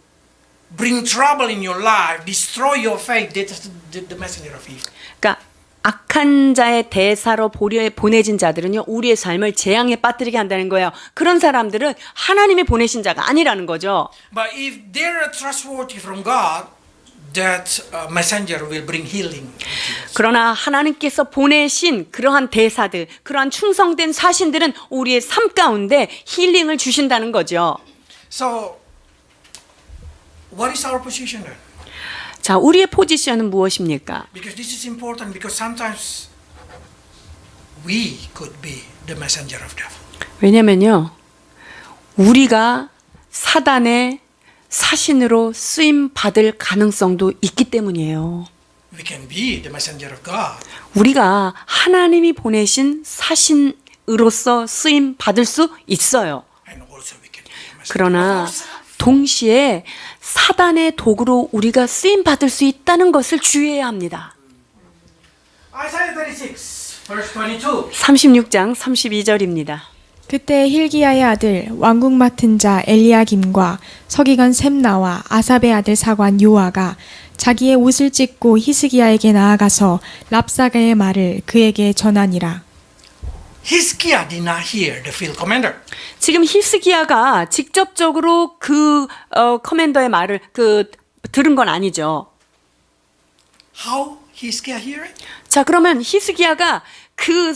bring trouble in your life, destroy your faith, that is the messenger of evil. 그러니까 악한 자의 대사로 보내진 자들은요, 우리의 삶을 재앙에 빠뜨리게 한다는 거예요. 그런 사람들은 하나님이 보내신 자가 아니라는 거죠. But if they're trustworthy from God, that messenger will bring healing. 그러나 하나님께서 보내신 그러한 대사들, 그러한 충성된 사신들은 우리의 삶 가운데 힐링을 주신다는 거죠. So, what is our position then? 자, 우리의 포지션은 무엇입니까? Because this is important because sometimes we could be the messenger of devil. 왜냐면요, 우리가 사단의 사신으로 쓰임 받을 가능성도 있기 때문이에요. We can be the messenger of God. 우리가 하나님이 보내신 사신으로서 쓰임 받을 수 있어요. And also we can be the messenger of 그러나 ourselves. 동시에 사단의 도구로 우리가 쓰임 받을 수 있다는 것을 주의해야 합니다. Isaiah 36, verse 22. 36장 32절입니다. 그때 힐기야의 아들 왕궁 맡은 자 엘리야김과 서기관 셈나와 아삽의 아들 사관 요아가 자기의 옷을 찢고 히스기야에게 나아가서 랍사가의 말을 그에게 전하니라. Hezekiah did not hear the field commander. 지금 히스기야가 직접적으로 그 커맨더의 말을 들은 건 아니죠. How Hezekiah hear it? 자, 그러면 히스기야가 그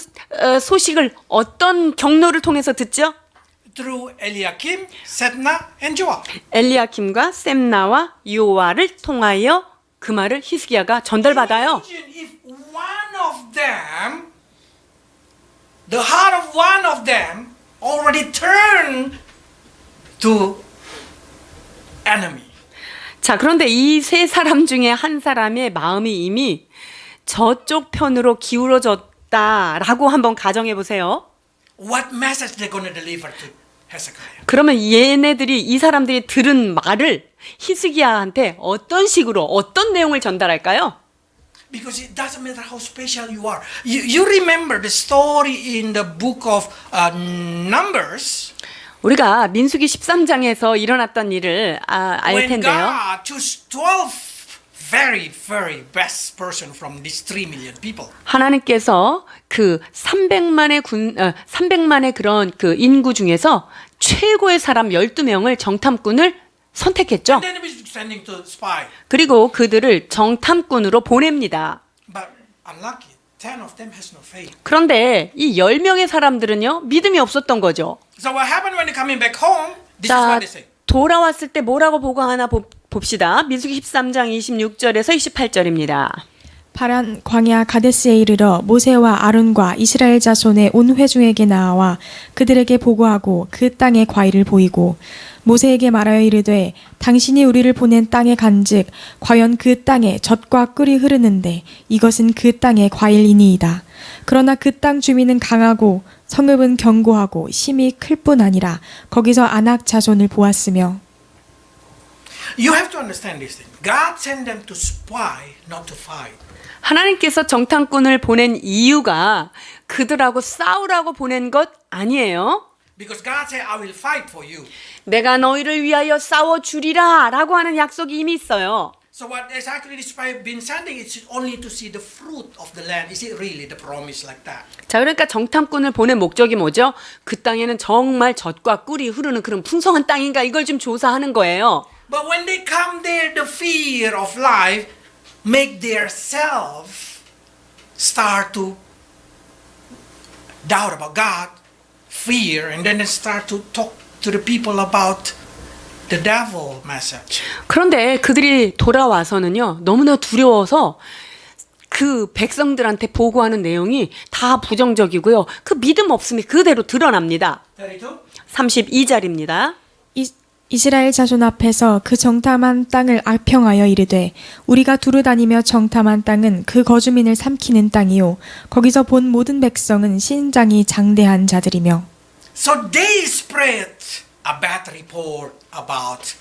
소식을 어떤 경로를 통해서 듣죠? Through Eliakim, Sebna, and Joah. 엘리야킴과 셈나와 요아를 통하여 그 말을 히스기야가 전달받아요. Imagine if one of them, the heart of one of them, already turned to enemy. 자, 그런데 이 세 사람 중에 한 사람의 마음이 이미 저쪽 편으로 기울어졌다라고 한번 가정해 보세요. What message they're going to deliver to Hezekiah? 그러면 이 사람들이 들은 말을 히스기야한테 어떤 식으로 어떤 내용을 전달할까요? Because it doesn't matter how special you are. You remember the story in the book of Numbers. 우리가 민수기 13장에서 일어났던 일을 알 When 텐데요. God chose 12 very best person from these 3 million people. 하나님께서 그 300만의 그런 그 인구 중에서 최고의 사람 12명을 정탐꾼을 선택했죠. Then he was sending to spy. 그리고 그들을 정탐꾼으로 보냅니다. But unlucky, 10 of them has no faith. 그런데 이 10명의 사람들은요, 믿음이 없었던 거죠. So what happened when they coming back home? This is 자, what they say. 돌아왔을 때 뭐라고 보고하나 봅시다. 민수기 13장 26절에서 28절입니다. 파란 광야 가데스에 이르러 모세와 아론과 이스라엘 자손의 온 회중에게 나와 그들에게 보고하고 그 땅의 과일을 보이고 모세에게 말하여 이르되 당신이 우리를 보낸 땅에 간즉 과연 그 땅에 젖과 꿀이 흐르는데 이것은 그 땅의 과일이니이다. 그러나 그 땅 주민은 강하고 성읍은 견고하고 힘이 클 뿐 아니라 거기서 아낙 자손을 보았으며. You have to understand this thing. God sent them to spy, not to fight. 하나님께서 정탐꾼을 보낸 이유가 그들하고 싸우라고 보낸 것 아니에요. Because God said, I will fight for you. 내가 너희를 위하여 싸워주리라 라고 하는 약속이 이미 있어요. So what exactly this spy been sending is only to see the fruit of the land. Is it really the promise like that? 자, 그러니까 정탐꾼을 보낸 목적이 뭐죠? 그 땅에는 정말 젖과 꿀이 흐르는 그런 풍성한 땅인가 이걸 좀 조사하는 거예요. But when they come there, the fear of life make their self start to doubt about God, fear, and then they start to talk to the people about the devil message. 그런데 그들이 돌아와서는요, 너무나 두려워서 그 백성들한테 보고하는 내용이 다 부정적이고요. 그 믿음 없음이 그대로 드러납니다. 32. 32절입니다. 이스라엘 자손 앞에서 그 정탐한 땅을 악평하여 이르되 우리가 두루 다니며 정탐한 땅은 그 거주민을 삼키는 땅이요 거기서 본 모든 백성은 신장이 장대한 자들이며 So they spread a bad report about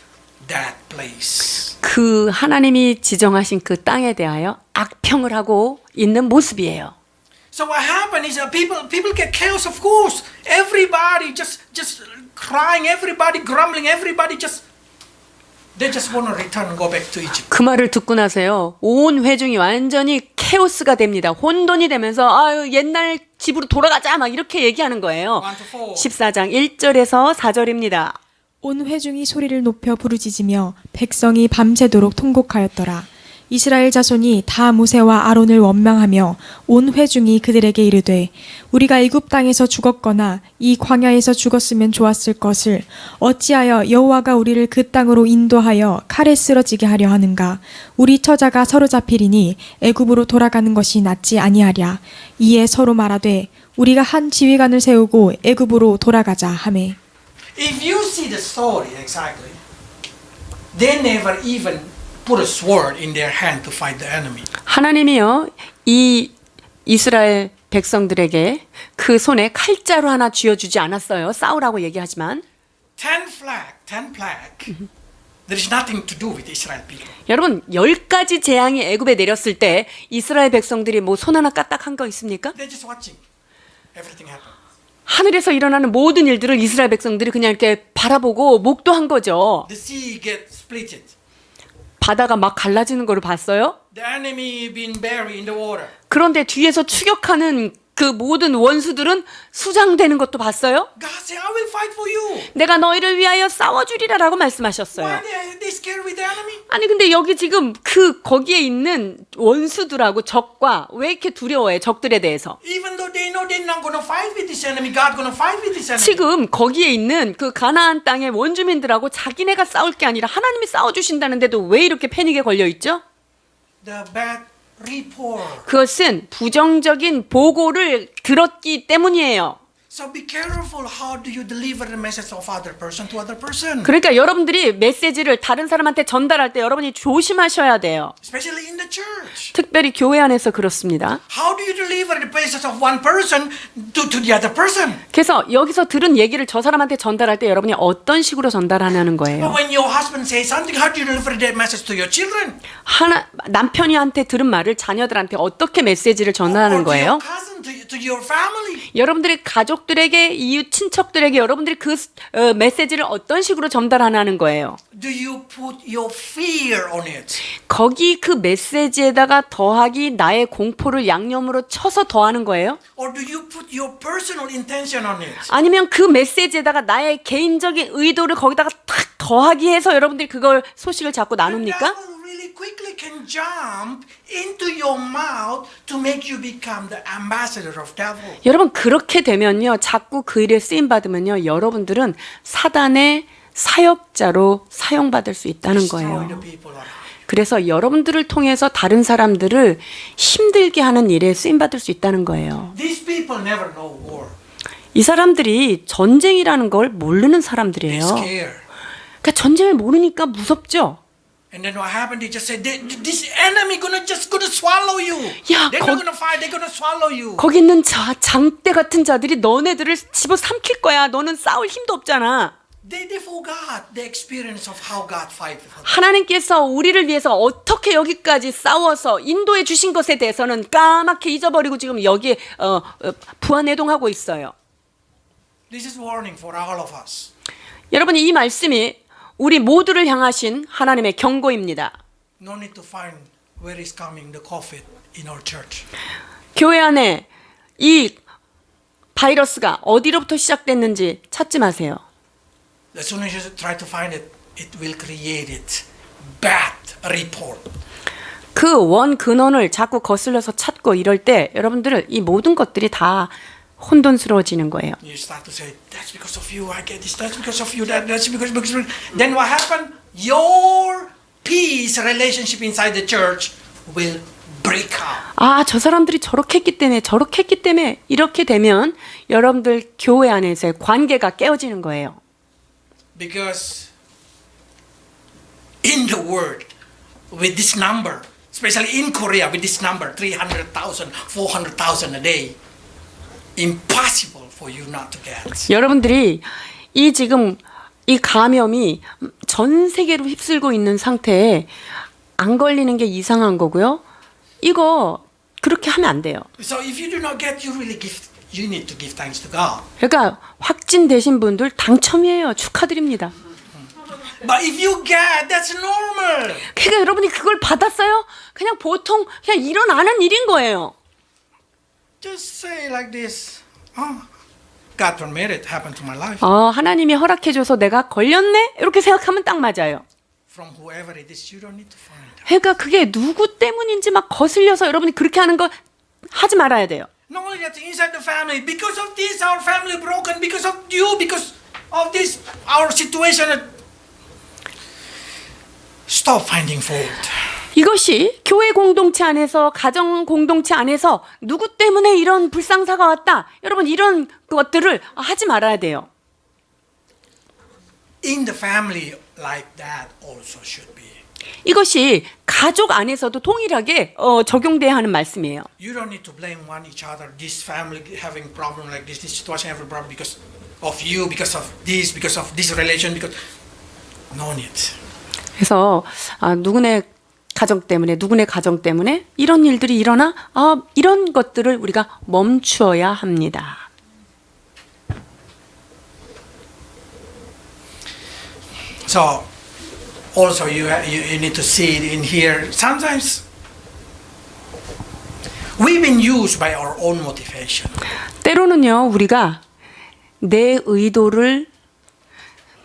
that place. 그 하나님이 지정하신 그 땅에 대하여 악평을 하고 있는 모습이에요. So what happened is people get chaos. Of course, everybody just crying, everybody grumbling, everybody they just want to return and go back to Egypt. 그 말을 듣고 나서요, 온 회중이 완전히 케오스가 됩니다. 혼돈이 되면서 아유 옛날 집으로 돌아가자 막 이렇게 얘기하는 거예요. 14장 1절에서 4절입니다. 온 회중이 소리를 높여 부르짖으며 백성이 밤새도록 통곡하였더라. 이스라엘 자손이 다 모세와 아론을 원망하며 온 회중이 그들에게 이르되 우리가 애굽 땅에서 죽었거나 이 광야에서 죽었으면 좋았을 것을 어찌하여 여호와가 우리를 그 땅으로 인도하여 칼에 쓰러지게 하려 하는가 우리 처자가 사로잡히리니 애굽으로 돌아가는 것이 낫지 아니하랴 이에 서로 말하되 우리가 한 지휘관을 세우고 애굽으로 돌아가자 하매 If you see the story exactly, they never even put a sword in their hand to fight the enemy. 하나님이요, 이 이스라엘 백성들에게 그 손에 칼자루 하나 쥐어주지 않았어요. 싸우라고 얘기하지만. 10 plague. There is nothing to do with Israel people. 여러분, 10가지 재앙이 애굽에 내렸을 때 이스라엘 백성들이 뭐 손 하나 까딱한 거 있습니까? They're just watching everything happen. 하늘에서 일어나는 모든 일들을 이스라엘 백성들이 그냥 이렇게 바라보고 목도한 거죠. The sea get splitted. 바다가 막 갈라지는 거를 봤어요. The enemy being buried in the water. 그런데 뒤에서 추격하는 그 모든 원수들은 수장되는 것도 봤어요. God said, I will fight for you. 내가 너희를 위하여 싸워주리라라고 말씀하셨어요. Why they scared with the enemy? 아니 근데 여기 지금 거기에 있는 원수들하고 적과 왜 이렇게 두려워해? 적들에 대해서. Even though they know they're not going to fight with this enemy, God going to fight with this enemy. 지금 거기에 있는 그 가나안 땅의 원주민들하고 자기네가 싸울 게 아니라 하나님이 싸워주신다는데도 왜 이렇게 패닉에 걸려 있죠? The bad report. 그것은 부정적인 보고를 들었기 때문이에요. So be careful how do you deliver the message of other person to other person. 그러니까 여러분들이 메시지를 다른 사람한테 전달할 때 여러분이 조심하셔야 돼요. Especially in the church. 특별히 교회 안에서 그렇습니다. How do you deliver the message of one person to the other person? 그래서 여기서 들은 얘기를 저 사람한테 전달할 때 여러분이 어떤 식으로 전달하냐는 거예요. When your husband says something, how do you deliver that message to your children? 남편이한테 들은 말을 자녀들한테 어떻게 메시지를 전하는 Or to your 거예요? cousin, to your family? 여러분들의 가족들에게, 이웃 친척들에게 여러분들이 그 메시지를 어떤 식으로 전달하냐는 거예요. Do you put your fear on it? 거기 그 메시지에다가 더하기 나의 공포를 양념으로 쳐서 더하는 거예요? Or do you put your personal intention on it? 아니면 그 메시지에다가 나의 개인적인 의도를 거기다가 탁 더하기 해서 여러분들이 그걸 소식을 자꾸 나눕니까? The devil really quickly can jump into your mouth to make you become the ambassador of devil. 여러분 그렇게 되면요, 자꾸 그 일에 쓰임 받으면요, 여러분들은 사단의 사역자로 사용받을 수 있다는 Destroy 거예요. the people around. 그래서 여러분들을 통해서 다른 사람들을 힘들게 하는 일에 쓰임 받을 수 있다는 거예요. These people never know war. 이 사람들이 전쟁이라는 걸 모르는 사람들이에요. They're scared. 그러니까 전쟁을 모르니까 무섭죠. And then what happened? They just said, "This enemy gonna swallow you. 야, they're not gonna fight. They're gonna swallow you." 거기 있는 장대 같은 자들이 너네들을 집어 삼킬 거야. 너는 싸울 힘도 없잖아. They forgot the experience of how God fight for them. 하나님께서 우리를 위해서 어떻게 여기까지 싸워서 인도해 주신 것에 대해서는 까맣게 잊어버리고 지금 여기에 부안해동하고 있어요. This is warning for all of us. 여러분 이 말씀이 우리 모두를 향하신 하나님의 경고입니다. No need to find where is coming the COVID in our church. 교회 안에 이 바이러스가 어디로부터 시작됐는지 찾지 마세요. As soon as you try to find it, it will create it. Bad report. 그 원 근원을 자꾸 거슬러서 찾고 이럴 때 여러분들은 이 모든 것들이 다 혼돈스러워지는 거예요. You start to say, that's because of you I get this, that's because of you, that's because then what happened? Your peace relationship inside the church will break out. 아, 저 사람들이 저렇게 했기 때문에 이렇게 되면 여러분들 교회 안에서의 관계가 깨어지는 거예요. Because in the world, with this number, especially in Korea, with this number, 300,000, 400,000 a day, impossible for you not to get. 여러분들이 이 지금 이 감염이 전 세계로 휩쓸고 있는 상태에 안 걸리는 게 이상한 거고요. 이거 그렇게 하면 안 돼요. So if you do not get, you need to give thanks to God. 그러니까 확진되신 분들 당첨이에요. 축하드립니다. But if you get, that's normal. 그러니까 여러분이 그걸 받았어요? 그냥 보통 그냥 일어나는 일인 거예요. Just say like this. Oh, God permitted happened to my life. 하나님이 허락해줘서 내가 걸렸네? 이렇게 생각하면 딱 맞아요. From whoever it is, you don't need to find out. 그러니까 그게 누구 때문인지 막 거슬려서 여러분이 그렇게 하는 거 하지 말아야 돼요. Not only that, inside the family, because of this, our family broken, because of you, because of this, our situation. Stop finding fault. 이것이 교회 공동체 안에서 가정 공동체 안에서 누구 때문에 이런 불상사가 왔다. 여러분 이런 것들을 하지 말아야 돼요. In the family, like that also should be. 이것이 가족 안에서도 동일하게 적용돼야 하는 말씀이에요. You don't need to blame one each other. This family having problem like this situation having problem because of you, because of this relation, because no need. 그래서 누구네 가정 때문에 이런 일들이 일어나 이런 것들을 우리가 멈추어야 합니다. So also you need to see it in here. Sometimes we've been used by our own motivation. 때로는요 우리가 내 의도를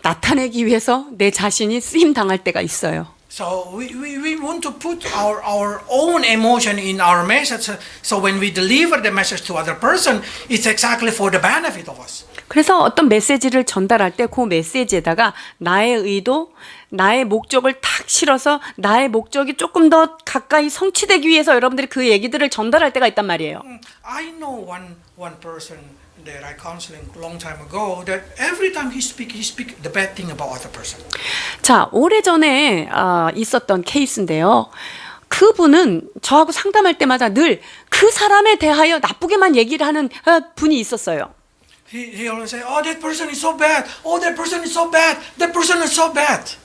나타내기 위해서 내 자신이 쓰임 당할 때가 있어요. So we want to put our own emotion in our message. So when we deliver the message to other person, it's exactly for the benefit of us. 그래서 어떤 메시지를 전달할 때 그 메시지에다가 나의 의도, 나의 목적을 탁 실어서 나의 목적이 조금 더 가까이 성취되기 위해서 여러분들이 그 얘기들을 전달할 때가 있단 말이에요. I know one person that I counseling long time ago that every time he speak the bad thing about other person. 자, 오래전에 있었던 케이스인데요. 그분은 저하고 상담할 때마다 늘 그 사람에 대하여 나쁘게만 얘기를 하는 분이 있었어요. He always say, "Oh, that person is so bad. Oh, that person is so bad. That person is so bad."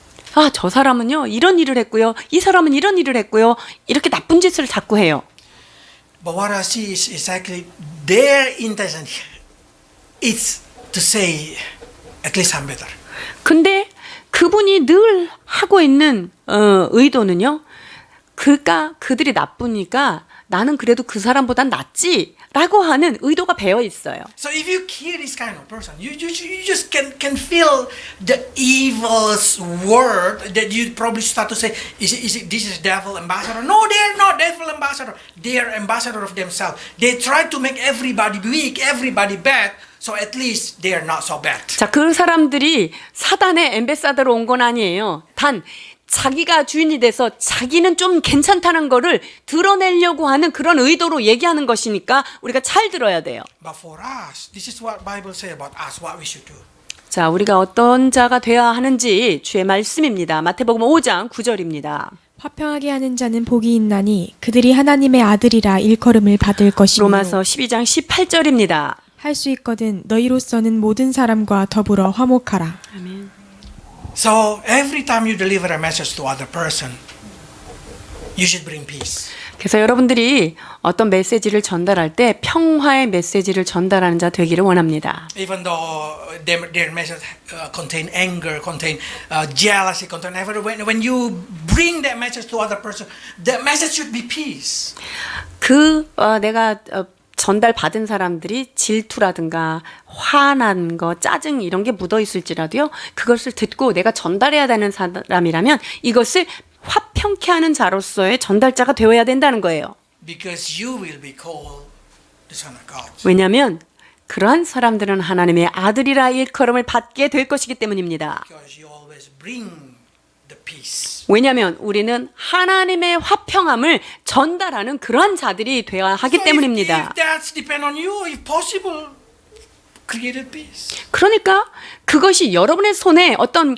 저 사람은요 이런 일을 했고요. 이 사람은 이런 일을 했고요. 이렇게 나쁜 짓을 자꾸 해요. But what I see is exactly their intention is to say, at least I'm better. 근데 그분이 늘 하고 있는 의도는요. 그러니까 그들이 나쁘니까 나는 그래도 그 사람보단 낫지라고 하는 의도가 배어 있어요. So if you kill this kind of person, you just can feel the evil's word that you probably start to say, this is devil ambassador? No, they're not devil ambassador. They are ambassador of themselves. They try to make everybody weak, everybody bad. So at least they are not so bad. 자, 그 사람들이 사단의 엠베사더로 온 건 아니에요. 단 자기가 주인이 돼서 자기는 좀 괜찮다는 거를 드러내려고 하는 그런 의도로 얘기하는 것이니까 우리가 잘 들어야 돼요. But for us, this is what Bible say about us, what we should do. 자, 우리가 어떤 자가 되어야 하는지 주의 말씀입니다. 마태복음 5장 9절입니다. 화평하게 하는 자는 복이 있나니 그들이 하나님의 아들이라 일컬음을 받을 것이며 로마서 12장 18절입니다. 할 수 있거든 너희로서는 모든 사람과 더불어 화목하라. 아멘. So every time you deliver a message to other person, you should bring peace. 그래서 여러분들이 어떤 메시지를 전달할 때 평화의 메시지를 전달하는 자 되기를 원합니다. Even though their message contain anger, contain jealousy, contain everything. When you bring that message to other person, that message should be peace. 내가 전달 받은 사람들이 질투라든가 화난 거, 짜증 이런 게 묻어 있을지라도요. 그것을 듣고 내가 전달해야 되는 사람이라면 이것을 화평케 하는 자로서의 전달자가 되어야 된다는 거예요. Because you will be called the Son of God. 왜냐하면 그러한 사람들은 하나님의 아들이라 일컬음을 받게 될 것이기 때문입니다. Because you always bring the peace. 왜냐하면 우리는 하나님의 화평함을 전달하는 그러한 자들이 되어야 하기 So 때문입니다. if that's depend on you, if possible, create peace. 그러니까 그것이 여러분의 손에 어떤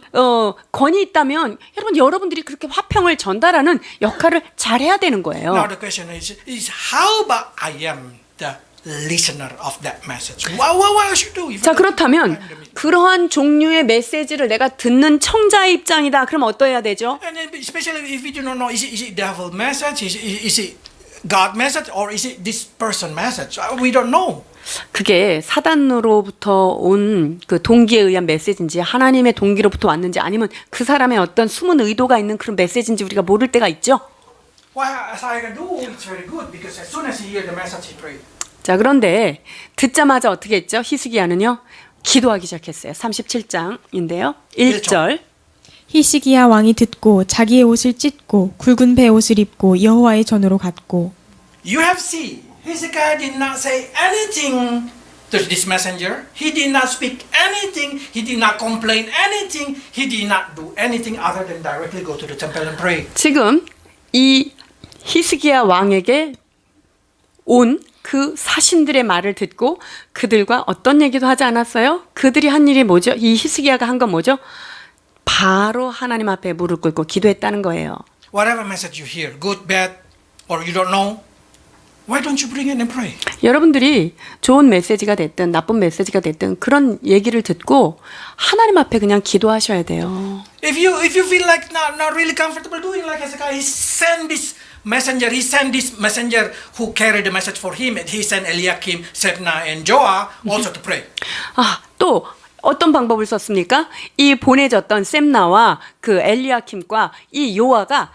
권이 있다면 여러분들이 그렇게 화평을 전달하는 역할을 잘해야 되는 거예요. Now the question is how about I am the listener of that message? What I should do? If 자, I don't 그렇다면 find the meaning? 그러한 종류의 메시지를 내가 듣는 청자의 입장이다. 그럼 어떠해야 되죠? And then especially if we do not know, is it devil message? Is it God message? Or is it this person message? We don't know. 그게 사단으로부터 온 그 동기에 의한 메시지인지 하나님의 동기로부터 왔는지 아니면 그 사람의 어떤 숨은 의도가 있는 그런 메시지인지 우리가 모를 때가 있죠. What Isaiah do? It's very good because as soon as he hear the message, he pray. 자, 그런데 듣자마자 어떻게 했죠? 히스기야는요. 기도하기 시작했어요. 37장인데요. 1절. 히스기야 왕이 듣고 자기의 옷을 찢고 굵은 베옷을 입고 여호와의 전으로 갔고 You have seen, Hezekiah did not say anything to this messenger. He did not speak anything. He did not complain anything. He did not do anything other than directly go to the temple and pray. 지금 이 히스기야 왕에게 온 그 사신들의 말을 듣고 그들과 어떤 얘기도 하지 않았어요? 그들이 한 일이 뭐죠? 이 히스기야가 한 건 뭐죠? 바로 하나님 앞에 무릎 꿇고 기도했다는 거예요. Whatever message you hear, good, bad, or you don't know, why don't you bring it and pray? 여러분들이 좋은 메시지가 됐든 나쁜 메시지가 됐든 그런 얘기를 듣고 하나님 앞에 그냥 기도하셔야 돼요. If you feel like not really comfortable doing like Hezekiah, he sent this messenger who carried the message for him, and he sent Eliakim, Sebna, and Joah also to pray. 또 어떤 방법을 썼습니까? 이 보내졌던 셈나와 그 엘리야킴과 이 요아가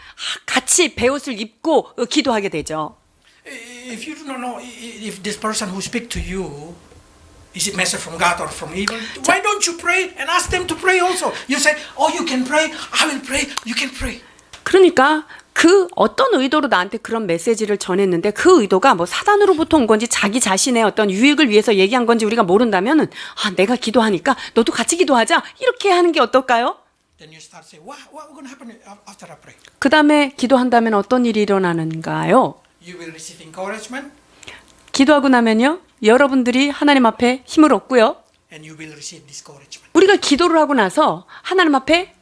같이 베옷을 입고 기도하게 되죠. If you do not know if this person who speak to you is it message from God or from evil, why don't you pray and ask them to pray also? You say, oh, you can pray, I will pray, you can pray. 그러니까 그 어떤 의도로 나한테 그런 메시지를 전했는데 그 의도가 뭐 사단으로부터 온 건지 자기 자신의 어떤 유익을 위해서 얘기한 건지 우리가 모른다면은 내가 기도하니까 너도 같이 기도하자 이렇게 하는 게 어떨까요? Then you start saying, what going to happen after I pray? 그 다음에 기도한다면 어떤 일이 일어나는가요? You will receive encouragement 기도하고 나면요 여러분들이 하나님 앞에 힘을 얻고요 and you will receive discouragement. 우리가 기도를 하고 나서 하나님 앞에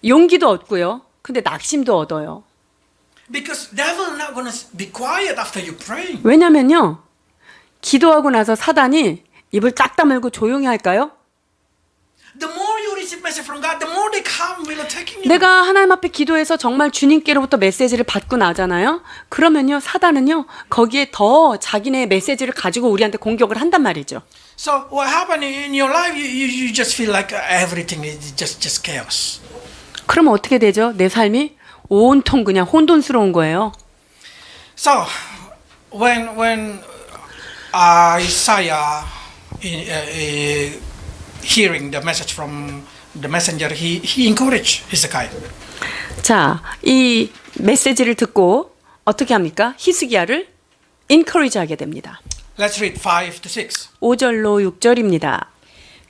용기도 얻고요 근데 낙심도 얻어요. Because devil not going to be quiet after you pray. 왜냐면요 기도하고 나서 사단이 입을 딱 다물고 조용히 할까요? The more you receive message from God, the more they come will attacking you. 내가 하나님 앞에 기도해서 정말 주님께로부터 메시지를 받고 나잖아요. 그러면요 사단은요 거기에 더 자기네 메시지를 가지고 우리한테 공격을 한단 말이죠. So what happened in your life? You just feel like everything is just chaos. 그러면 어떻게 되죠? 내 삶이 온통 그냥 혼돈스러운 거예요. So when Isaiah hearing the message from the messenger, he encouraged Hezekiah. 자, 이 메시지를 듣고 어떻게 합니까? 히스기야를 encourage 하게 됩니다. Let's read 5 to 6. 5절로 6절입니다.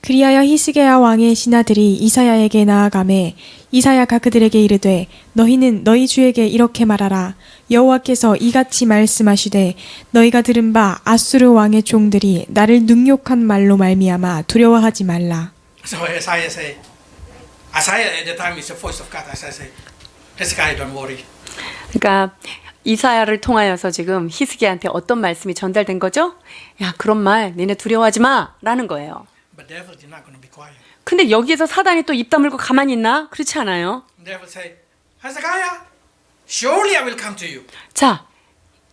그리하여 히스기야 왕의 신하들이 이사야에게 나아가매 이사야가 그들에게 이르되 너희는 너희 주에게 이렇게 말하라 여호와께서 이같이 말씀하시되 너희가 들은 바 아수르 왕의 종들이 나를 능욕한 말로 말미암아 두려워하지 말라. So Isaiah at the time is the voice of God. Isaiah say, Hezekiah, don't worry. 그러니까 이사야를 통하여서 지금 히스기야한테 어떤 말씀이 전달된 거죠? 야, 그런 말 니네 두려워하지 마라는 거예요. But devil is not going to be quiet. 근데 여기에서 사단이 또 입 다물고 가만히 있나? 그렇지 않아요. Devil say, Hezekiah, surely I will come to you. 자,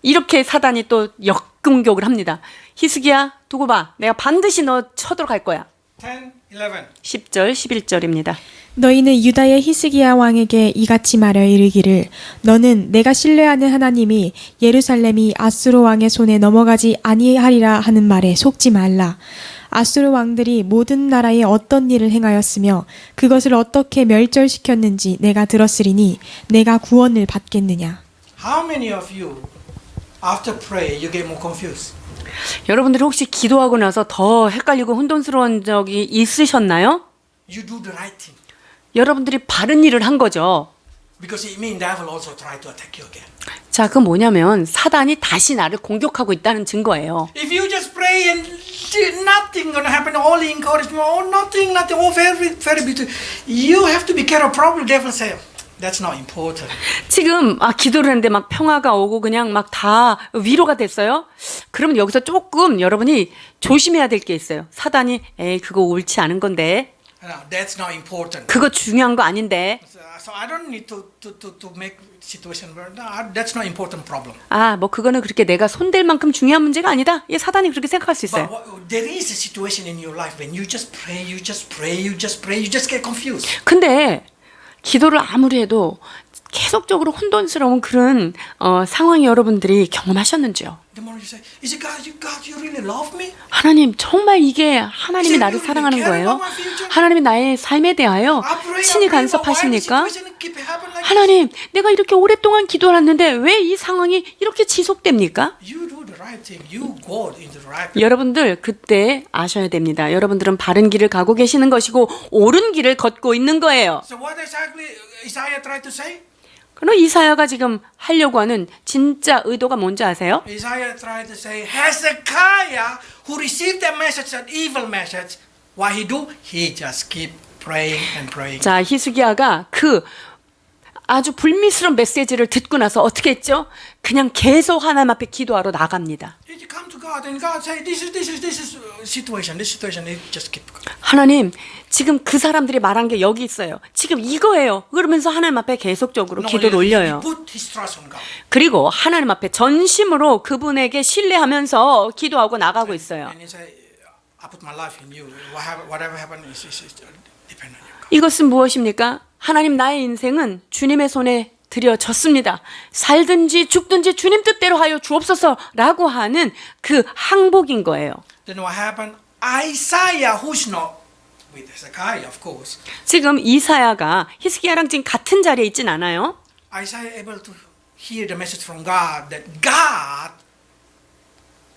이렇게 사단이 또 역공격을 합니다. 히스기야, 두고 봐. 내가 반드시 너 쳐들어 갈 거야. 10, 11. 10절, 11절입니다. 너희는 유다의 히스기야 왕에게 이같이 말하여 이르기를 너는 내가 신뢰하는 하나님이 예루살렘이 아수르 왕의 손에 넘어가지 아니하리라 하는 말에 속지 말라. 아수르 왕들이 모든 나라에 어떤 일을 행하였으며 그것을 어떻게 멸절시켰는지 내가 들었으리니 내가 구원을 받겠느냐. How many of you, after prayer, you get more confused? 여러분들이 혹시 기도하고 나서 더 헷갈리고 혼돈스러운 적이 있으셨나요? You do the right thing. 여러분들이 바른 일을 한 거죠. Because it means devil also try to attack you again. 자, 그 뭐냐면 사단이 다시 나를 공격하고 있다는 증거예요. If you just pray and nothing gonna happen, all encouragement, oh nothing, oh very, very beautiful. You have to be careful. Probably devil say, that's not important. 지금 기도를 했는데 막 평화가 오고 그냥 막 다 위로가 됐어요. 그러면 여기서 조금 여러분이 조심해야 될 게 있어요. 사단이 에이 그거 옳지 않은 건데. No, that's not important. 그거 중요한 거 아닌데. So I don't need to make situation worse. No, that's not important problem. 뭐 그거는 그렇게 내가 손댈 만큼 중요한 문제가 아니다. 이 사단이 그렇게 생각할 수 있어요. But there is a situation in your life when you just pray, you just pray, you just pray, you just get confused. 근데 기도를 아무리 해도 계속적으로 혼돈스러운 그런 상황이 여러분들이 경험하셨는지요? The more you say, is it God, you really love me? 하나님 정말 이게 하나님이 나를 사랑하는 거예요? 하나님이 나의 삶에 대하여 친히 간섭하십니까? 하나님 내가 이렇게 오랫동안 기도를 했는데 왜 이 상황이 이렇게 지속됩니까? You do the right thing. You go into the right. 여러분들 그때 아셔야 됩니다. 여러분들은 바른 길을 가고 계시는 것이고 옳은 길을 걷고 있는 거예요. So what exactly Isaiah tried to say? 그럼 이사야가 지금 하려고 하는 진짜 의도가 뭔지 아세요? Isaiah tried to say, Hezekiah, who received that message, that evil message, what he do? He just keep praying and praying. 자, 히스기야가 그 아주 불미스러운 메시지를 듣고 나서 어떻게 했죠? 그냥 계속 하나님 앞에 기도하러 나갑니다. He come to God and God say, this is situation. This situation. He just keep. 하나님, 지금 그 사람들이 말한 게 여기 있어요. 지금 이거예요. 그러면서 하나님 앞에 계속적으로 기도를 올려요. He put his trust on God. 그리고 하나님 앞에 전심으로 그분에게 신뢰하면서 기도하고 나가고 있어요. And he say, I put my life in you. Whatever happen is depend on you. God. 이것은 무엇입니까? 하나님 나의 인생은 주님의 손에 드려졌습니다. 살든지 죽든지 주님 뜻대로 하여 주옵소서라고 하는 그 항복인 거예요. Then what happened? Isaiah, who's not with Hezekiah, of course. 지금 이사야가 히스기야랑 지금 같은 자리에 있진 않아요. Isaiah able to hear the message from God that God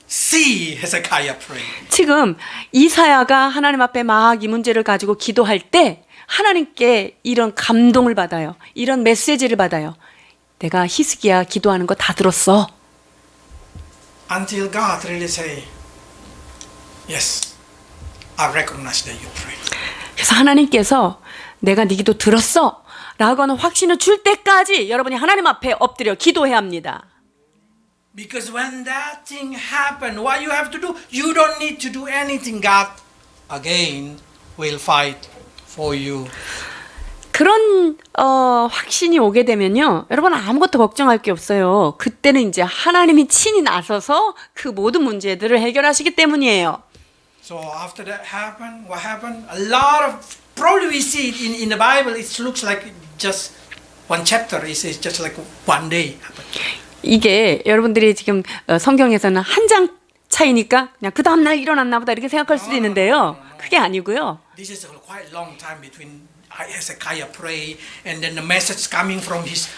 see Hezekiah pray. 지금 이사야가 하나님 앞에 막 이 문제를 가지고 기도할 때 하나님께 이런 감동을 받아요. 이런 메시지를 받아요. 내가 히스기야 기도하는 거 다 들었어. Until God really say, yes, I recognize that you pray. 그래서 하나님께서 내가 네 기도 들었어 라고 하는 확신을 줄 때까지 여러분이 하나님 앞에 엎드려 기도해야 합니다. Because when that thing happen, what you have to do, you don't need to do anything. God again will fight for you. 그런 확신이 오게 되면요. 여러분 아무것도 걱정할 게 없어요. 그때는 이제 하나님이 친히 나서서 그 모든 문제들을 해결하시기 때문이에요. So after that happened, what happened? A lot of, probably we see it in the Bible, it looks like just one chapter. It's just like one day happened. 이게 여러분들이 지금 성경에서는 한 장 차이니까 그냥 그 다음 날 일어났나 보다 이렇게 생각할 수도 있는데요. 그게 아니고요. This is a quite long time between Hezekiah pray and then the message coming from his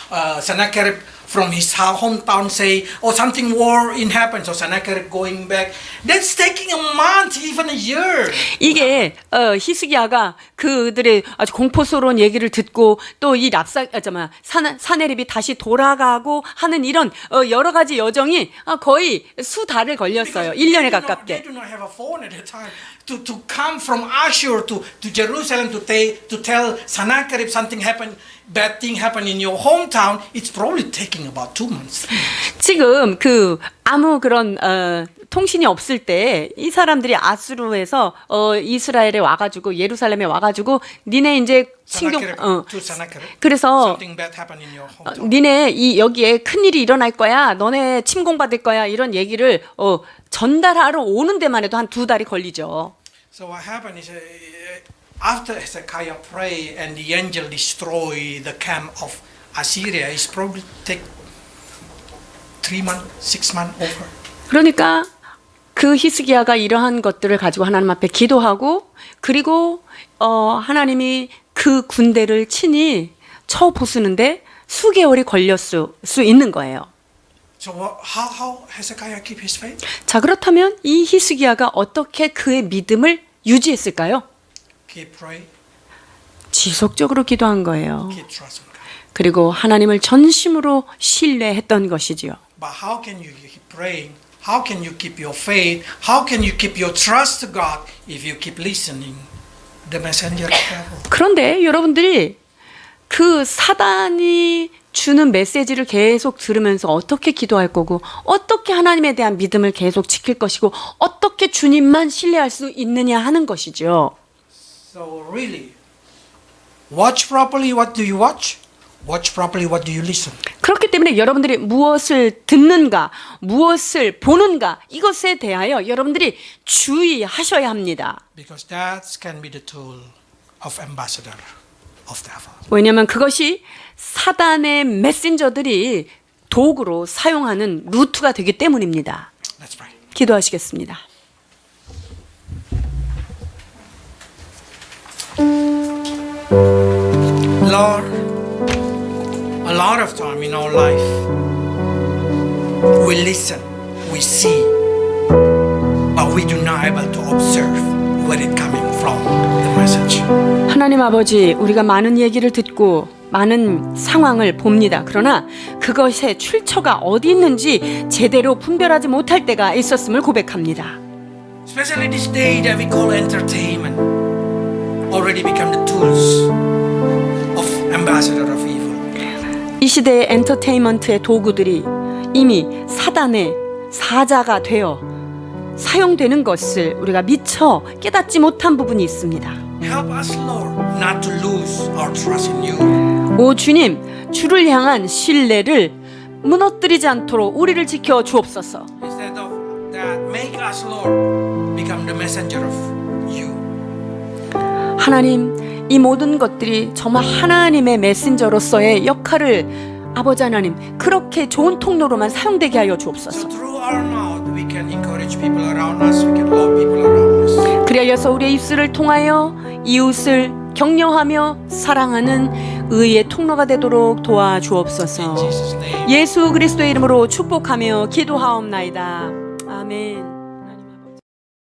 Sennacherib from his hometown say, oh something war in happened. So Sennacherib going back. That's taking a month, even a year. 이게 히스기야가 그들의 아주 공포스러운 얘기를 듣고 또 이 사네립이 다시 돌아가고 하는 이런 여러 가지 여정이 거의 수달을 걸렸어요. 1년에 가깝게. They do not have a phone at the time to come from Ashur to Jerusalem to tell Sennacherib something happened, bad thing happened in your hometown. It's probably taking about 2 months. 지금 그 아무 그런 통신이 없을 때 이 사람들이 아수르에서 이스라엘에 와가지고 예루살렘에 와가지고 니네 이제 신경 to Sennacherib. 그래서 Something bad happened in your hometown. 니네 이 여기에 큰 일이 일어날 거야. 너네 침공받을 거야. 이런 얘기를 전달하러 오는 데만 해도 한 2달이 걸리죠. So what happened is after Hezekiah prayed and the angel destroy the camp of Assyria, it's probably take 3 months, 6 months over. 그러니까 그 히스기야가 이러한 것들을 가지고 하나님 앞에 기도하고 그리고 하나님이 그 군대를 친히 쳐 부수는데 수개월이 걸렸을 수 있는 거예요. So how Hezekiah keep his faith? 자, 그렇다면 이 히스기야가 어떻게 그의 믿음을 유지했을까요? Keep praying, 지속적으로 기도한 거예요. keep trusting God. 그리고 하나님을 전심으로 신뢰했던 것이지요. But how can you keep praying? How can you keep your faith? How can you keep your trust to God if you keep listening the messenger of devil? 그런데 여러분들이 그 사단이 주는 메시지를 계속 들으면서 어떻게 기도할 거고 어떻게 하나님에 대한 믿음을 계속 지킬 것이고 어떻게 주님만 신뢰할 수 있느냐 하는 것이죠. So really, watch properly what do you watch? Watch properly what do you listen? 그렇기 때문에 여러분들이 무엇을 듣는가, 무엇을 보는가 이것에 대하여 여러분들이 주의하셔야 합니다. Because that can be the tool of ambassador of devil. 왜냐하면 그것이 사단의 메신저들이 도구로 사용하는 루트가 되기 때문입니다. Let's pray. 기도하시겠습니다. Lord, a lot of time in our life, we listen, we see, but we do not able to observe where it coming from, the message. 하나님 아버지, 우리가 많은 얘기를 듣고 많은 상황을 봅니다. 그러나 그것의 출처가 어디 있는지 제대로 분별하지 못할 때가 있었음을 고백합니다. Especially this day that we call entertainment, already become the tools of ambassador of evil. 이 시대의 엔터테인먼트의 도구들이 이미 사단의 사자가 되어 사용되는 것을 우리가 미처 깨닫지 못한 부분이 있습니다. Help us, Lord, not to lose our trust in you. 오 주님, 주를 향한 신뢰를 무너뜨리지 않도록 우리를 지켜 주옵소서. Instead of that, make us, Lord, become the messenger of you. 하나님, 이 모든 것들이 정말 하나님의 메신저로서의 역할을 아버지 하나님 그렇게 좋은 통로로만 사용되게 하여 So 주옵소서. through our mouth, we can encourage people around us. We can love people around us. 그리하여서 우리의 입술을 통하여 이웃을 격려하며 사랑하는 의의 통로가 되도록 In 도와주옵소서. Jesus' name. 예수 그리스도의 이름으로 축복하며 기도하옵나이다. 아멘.